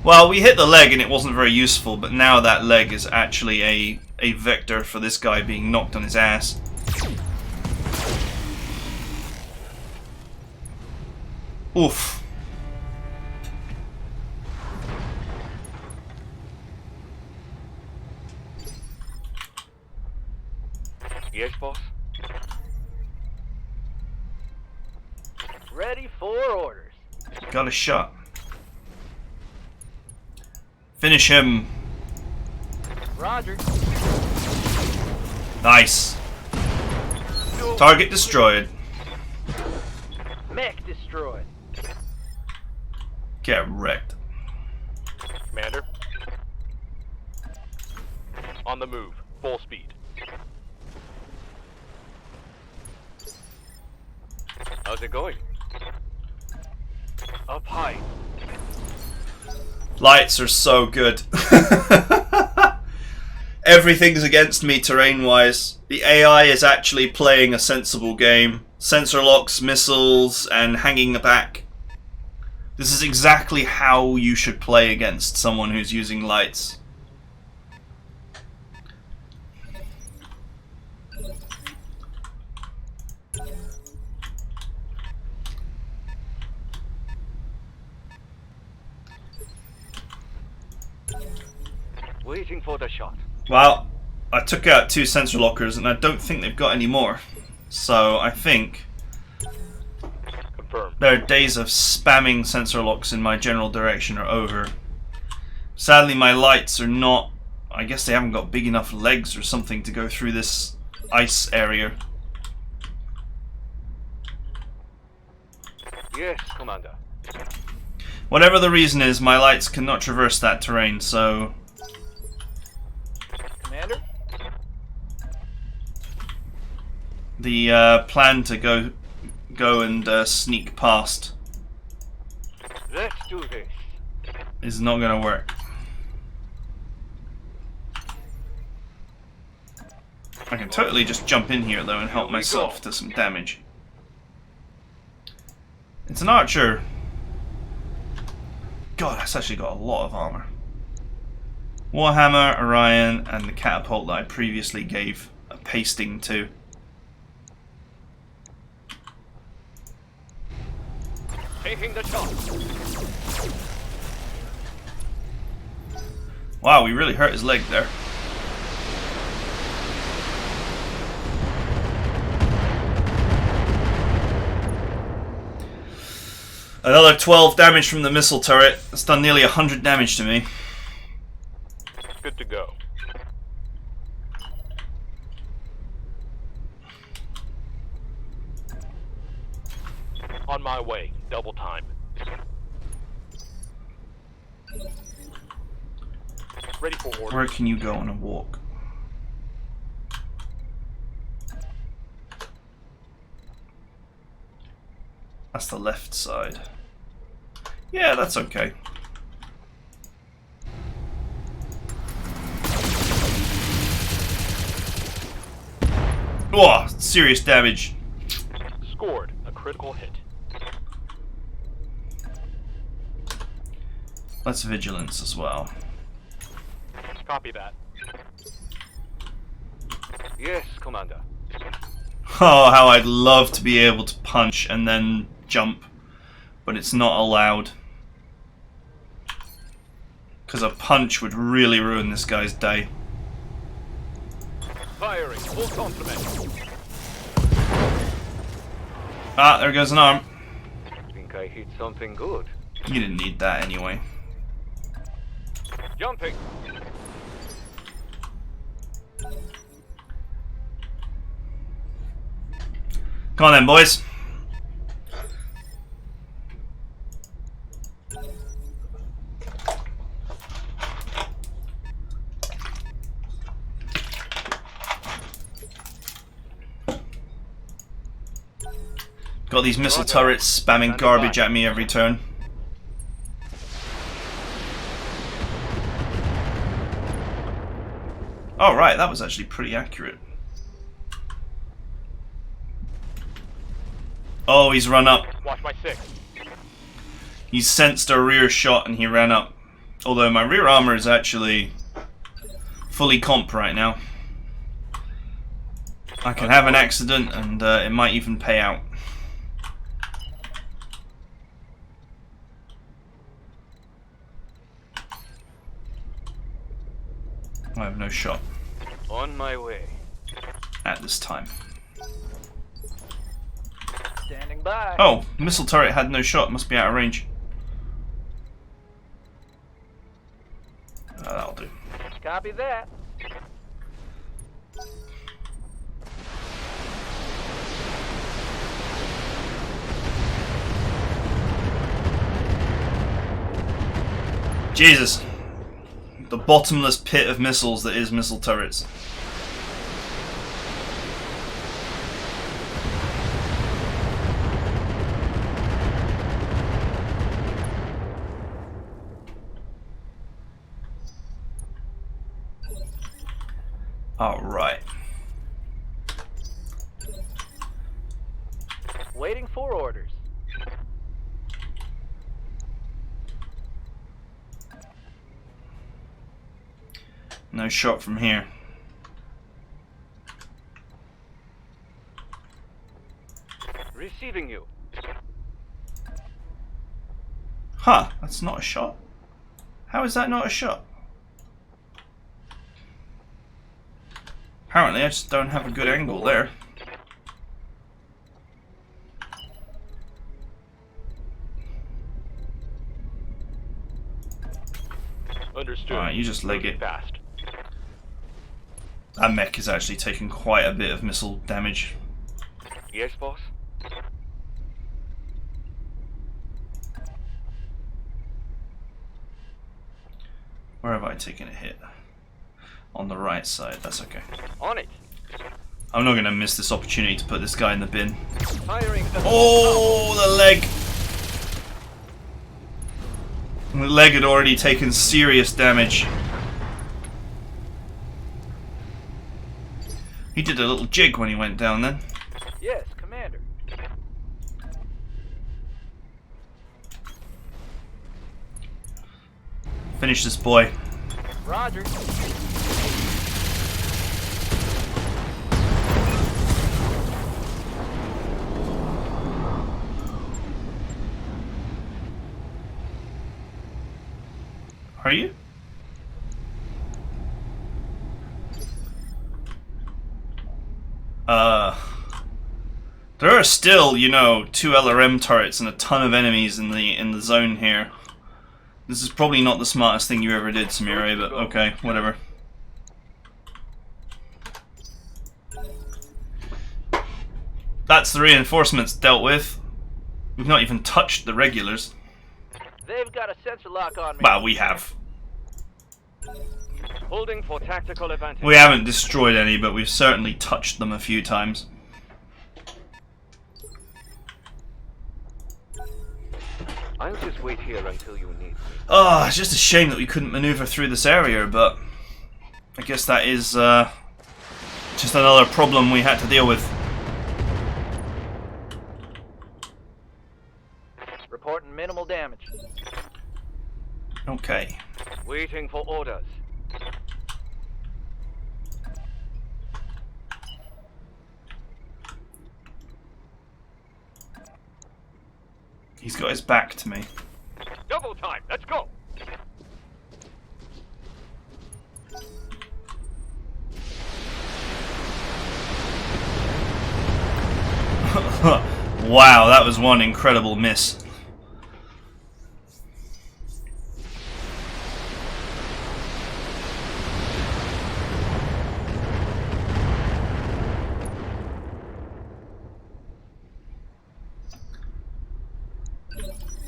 Well, we hit the leg and it wasn't very useful, but now that leg is actually a vector for this guy being knocked on his ass. Oof. Yes, boss. Ready for orders. Got a shot. Finish him. Roger. Nice. Target destroyed. Mech destroyed. Get wrecked. Commander. On the move. Full speed. How's it going? Up high. Lights are so good. Everything's against me terrain-wise. The AI is actually playing a sensible game. Sensor locks, missiles, and hanging back. This is exactly how you should play against someone who's using lights. Waiting for the shot. Well, I took out 2 sensor lockers and I don't think they've got any more. So I think Confirmed. their days of spamming sensor locks in my general direction are over. Sadly, my lights are not... I guess they haven't got big enough legs or something to go through this ice area. Yes, Commander. Whatever the reason is, my lights cannot traverse that terrain, so... Commander? The plan to go and sneak past Let's do this. is not going to work. I can totally just jump in here though and help myself to some damage. It's an archer. God, that's actually got a lot of armor. Warhammer, Orion, and the catapult that I previously gave a pasting to. Taking the shot. Wow, we really hurt his leg there. Another 12 damage from the missile turret. That's done nearly 100 damage to me. Good to go. On my way. Double time. Ready for orders. Where can you go on a walk? That's the left side. Yeah, that's okay. Oh, serious damage. Scored a critical hit. That's vigilance as well. Copy that. Yes, Commander. Oh, how I'd love to be able to punch and then jump, but it's not allowed. Because a punch would really ruin this guy's day. Firing, full complement. Ah, there goes an arm. Think I hit something good. You didn't need that anyway. Jumping. Come on then, boys. Got these missile turrets spamming garbage at me every turn. Oh right, that was actually pretty accurate. Oh, he's run up. Watch my 6. He sensed a rear shot and he ran up. Although my rear armor is actually fully comp right now. I can have an accident and it might even pay out. I have no shot. On my way. At this time. Standing by. Oh, missile turret had no shot. Must be out of range. That'll do. Copy that. Jesus. The bottomless pit of missiles that is missile turrets. Alright. Waiting for orders. No shot from here. Receiving you. Huh, that's not a shot. How is that not a shot? Apparently I just don't have a good angle there. Understood. Alright, you just leg it. Fast. That mech is actually taking quite a bit of missile damage. Yes, boss. Where have I taken a hit? On the right side, that's okay. On it. I'm not going to miss this opportunity to put this guy in the bin. Firing. Oh, the leg! The leg had already taken serious damage. He did a little jig when he went down then. Yes, Commander. Finish this boy. Roger. Are you? There are still, you know, 2 LRM turrets and a ton of enemies in the zone here. This is probably not the smartest thing you ever did, Samire, but okay, whatever. That's the reinforcements dealt with. We've not even touched the regulars. They've got a sensor lock on me. Well, we have. Holding for tactical advantage. We haven't destroyed any, but we've certainly touched them a few times. I'll just wait here until you need me. Oh, it's just a shame that we couldn't maneuver through this area, but I guess that is just another problem we had to deal with. Reporting minimal damage. Okay. Waiting for orders. He's got his back to me. Double time. Let's go. Wow, that was one incredible miss.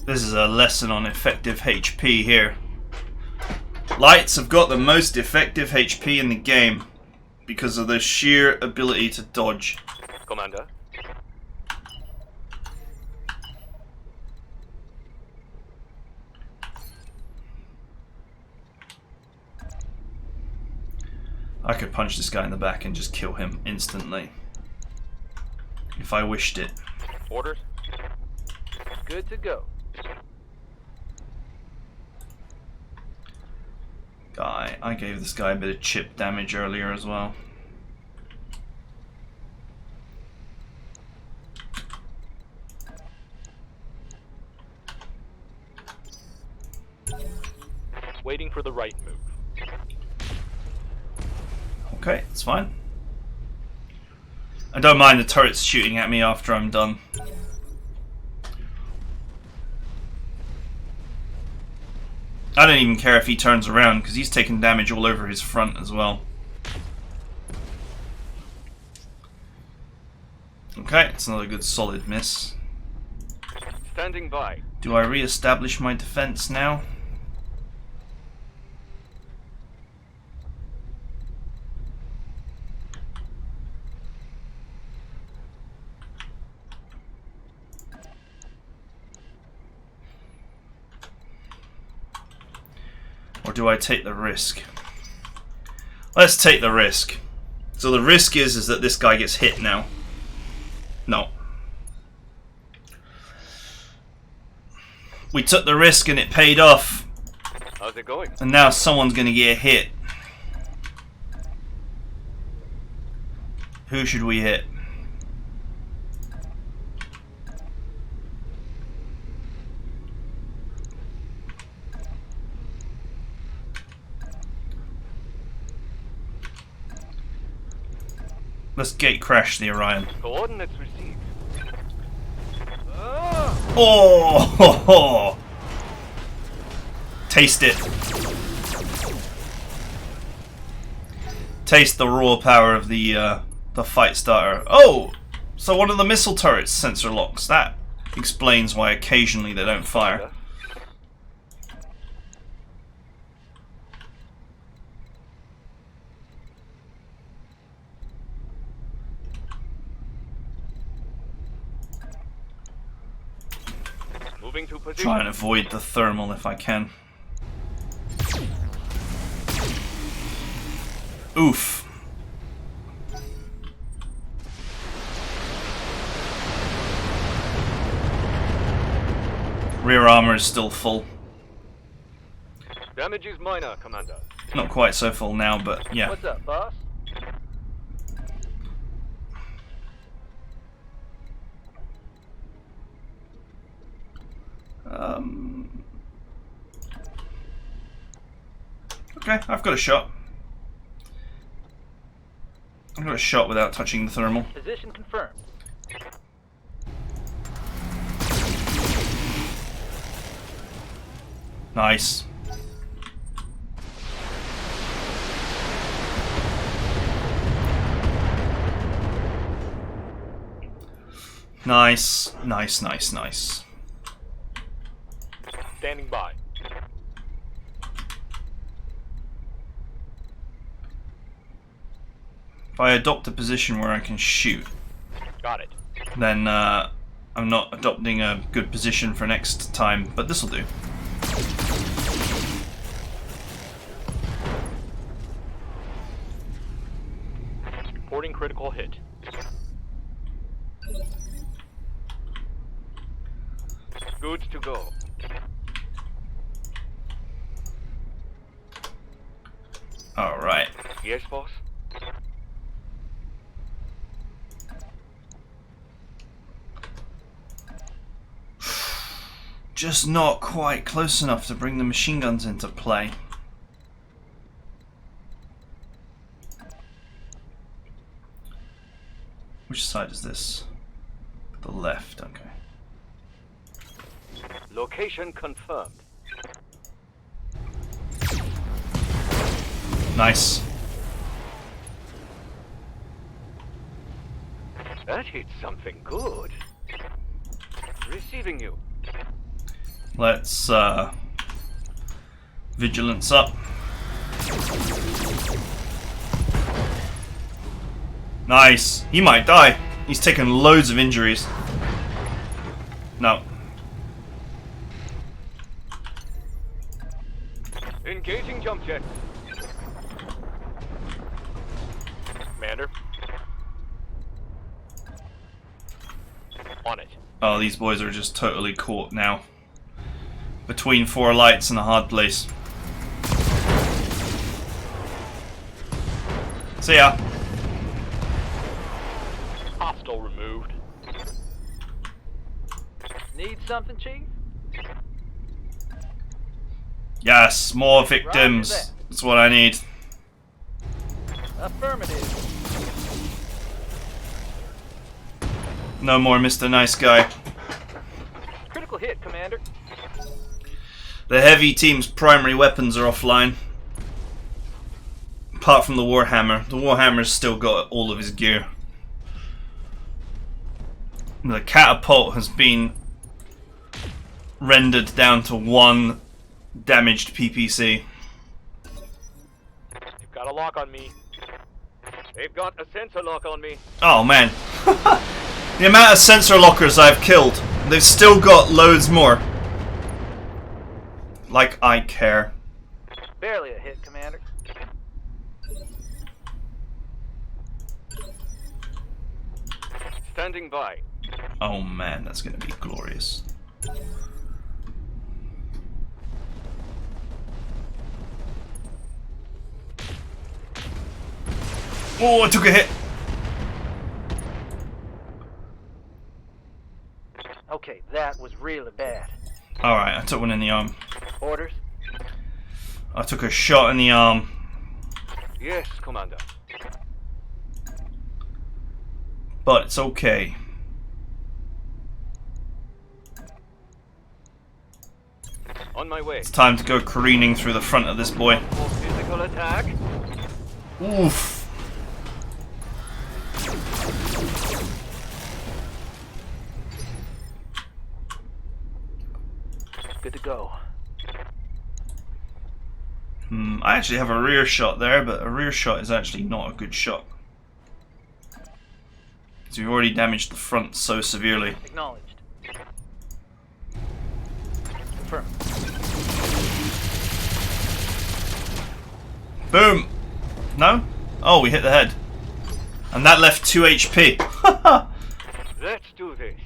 This is a lesson on effective HP here. Lights have got the most effective HP in the game because of their sheer ability to dodge. Commander. I could punch this guy in the back and just kill him instantly if I wished it. Orders. Good to go. I gave this guy a bit of chip damage earlier as well. Waiting for the right move. Okay, it's fine. I don't mind the turrets shooting at me after I'm done. I don't even care if he turns around because he's taking damage all over his front as well. Okay, it's another good solid miss. Standing by. Do I re-establish my defense now? Or do I take the risk? Let's take the risk. So the risk is that this guy gets hit now. No. We took the risk and it paid off. How's it going? And now someone's gonna get hit. Who should we hit? Let's gate crash the Orion. Coordinates received. Oh! Ho, ho. Taste it. Taste the raw power of the fight starter. Oh! So one of the missile turrets sensor locks. That explains why occasionally they don't fire. Moving to position. Try and avoid the thermal if I can. Oof. Rear armor is still full. Damage is minor, Commander. Not quite so full now, but yeah. What's up, boss? Okay, I've got a shot. I've got a shot without touching the thermal. Position confirmed. Nice. Nice, nice, nice, nice. Standing by. If I adopt a position where I can shoot, Got it. then I'm not adopting a good position for next time, but this'll do. Reporting critical hit. Goods to go. Alright. Yes, boss? just not quite close enough to bring the machine guns into play. Which side is this? The left, okay. Location confirmed. Nice. That hit something good. Receiving you. Let's vigilance up. Nice. He might die. He's taken loads of injuries. No. Engaging jump jet. Commander. On it. Oh, these boys are just totally caught now. Between 4 lights and a hard place. See ya. Hostile removed. Need something, Chief? Yes, more victims. That's what I need. Affirmative. No more Mr. Nice Guy. Critical hit, Commander. The heavy team's primary weapons are offline. Apart from the Warhammer. The Warhammer's still got all of his gear. The catapult has been rendered down to 1 damaged PPC. You've got a lock on me. They've got a sensor lock on me. Oh man. The amount of sensor lockers I've killed. They've still got loads more. Like I care. Barely a hit, Commander. Standing by. Oh man, that's gonna be glorious. Oh, I took a hit. Okay, that was really bad. Alright, I took one in the arm. Orders? I took a shot in the arm. Yes, Commander. But it's okay. On my way. It's time to go careening through the front of this boy. For physical attack. Oof. Good to go. I actually have a rear shot there, but a rear shot is actually not a good shot. Because we've already damaged the front so severely. Acknowledged. Confirm. Boom! No? Oh, we hit the head. And that left 2 HP. Let's do this.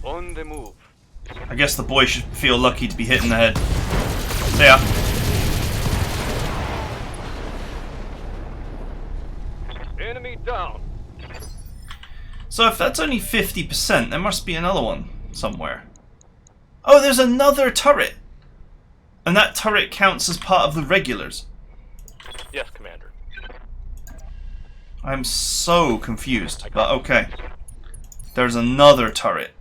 On the move. I guess the boy should feel lucky to be hit in the head. See ya. Enemy down. So if that's only 50%, there must be another one somewhere. Oh, there's another turret! And that turret counts as part of the regulars. Yes, Commander. I'm so confused, but okay. There's another turret.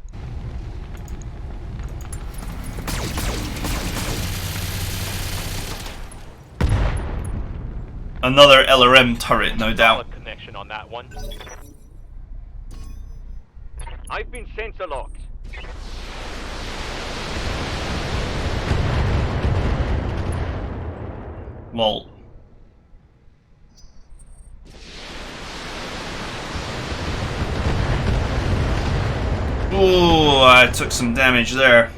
Another LRM turret, no doubt. Solid connection on that one. I've been sensor locked. Lol. Ooh, I took some damage there.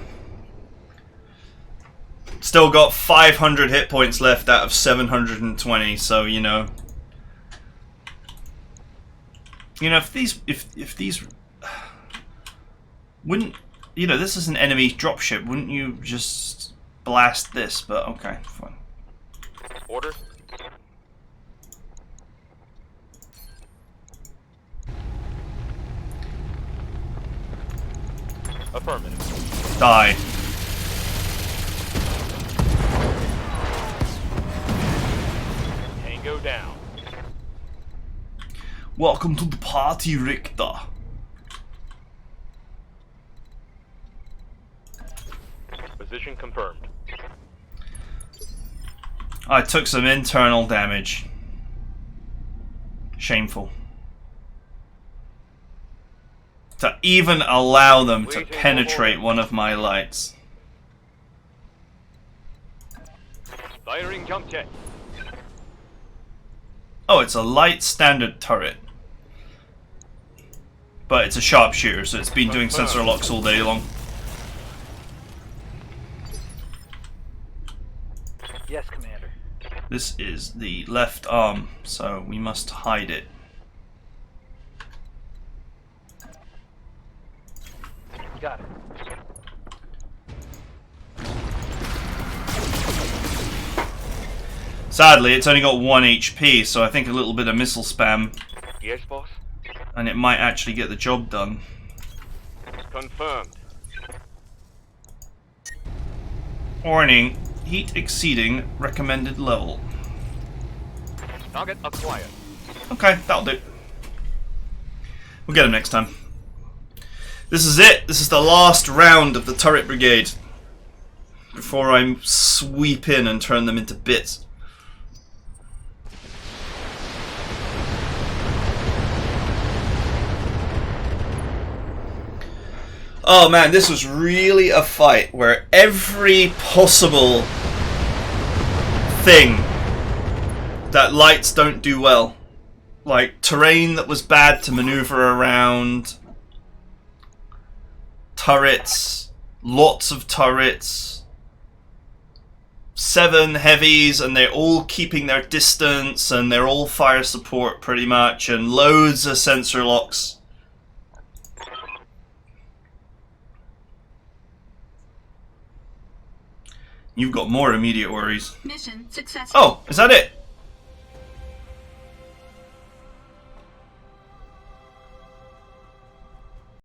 Still got 500 hit points left out of 720, so you know. You know, if these wouldn't, you know, this is an enemy dropship, wouldn't you just blast this? But okay, fine. Order. Affirmative. Die. Tango down. Welcome to the party, Richter. Position confirmed. I took some internal damage. Shameful. To even allow them to penetrate one of my lights. Firing jump jet. Oh, it's a light standard turret. But it's a sharpshooter, so it's been doing sensor locks all day long. Yes, Commander. This is the left arm, so we must hide it. Got it. Sadly, it's only got 1 HP, so I think a little bit of missile spam, Yes, boss. and it might actually get the job done. Confirmed. Warning, heat exceeding recommended level. Target acquired. Okay, that'll do. We'll get him next time. This is it. This is the last round of the turret brigade before I sweep in and turn them into bits. Oh man, this was really a fight where every possible thing that lights don't do well, like terrain that was bad to maneuver around, turrets, lots of turrets, 7 heavies, and they're all keeping their distance, and they're all fire support pretty much, and loads of sensor locks. You've got more immediate worries. Mission successful. Oh, is that it?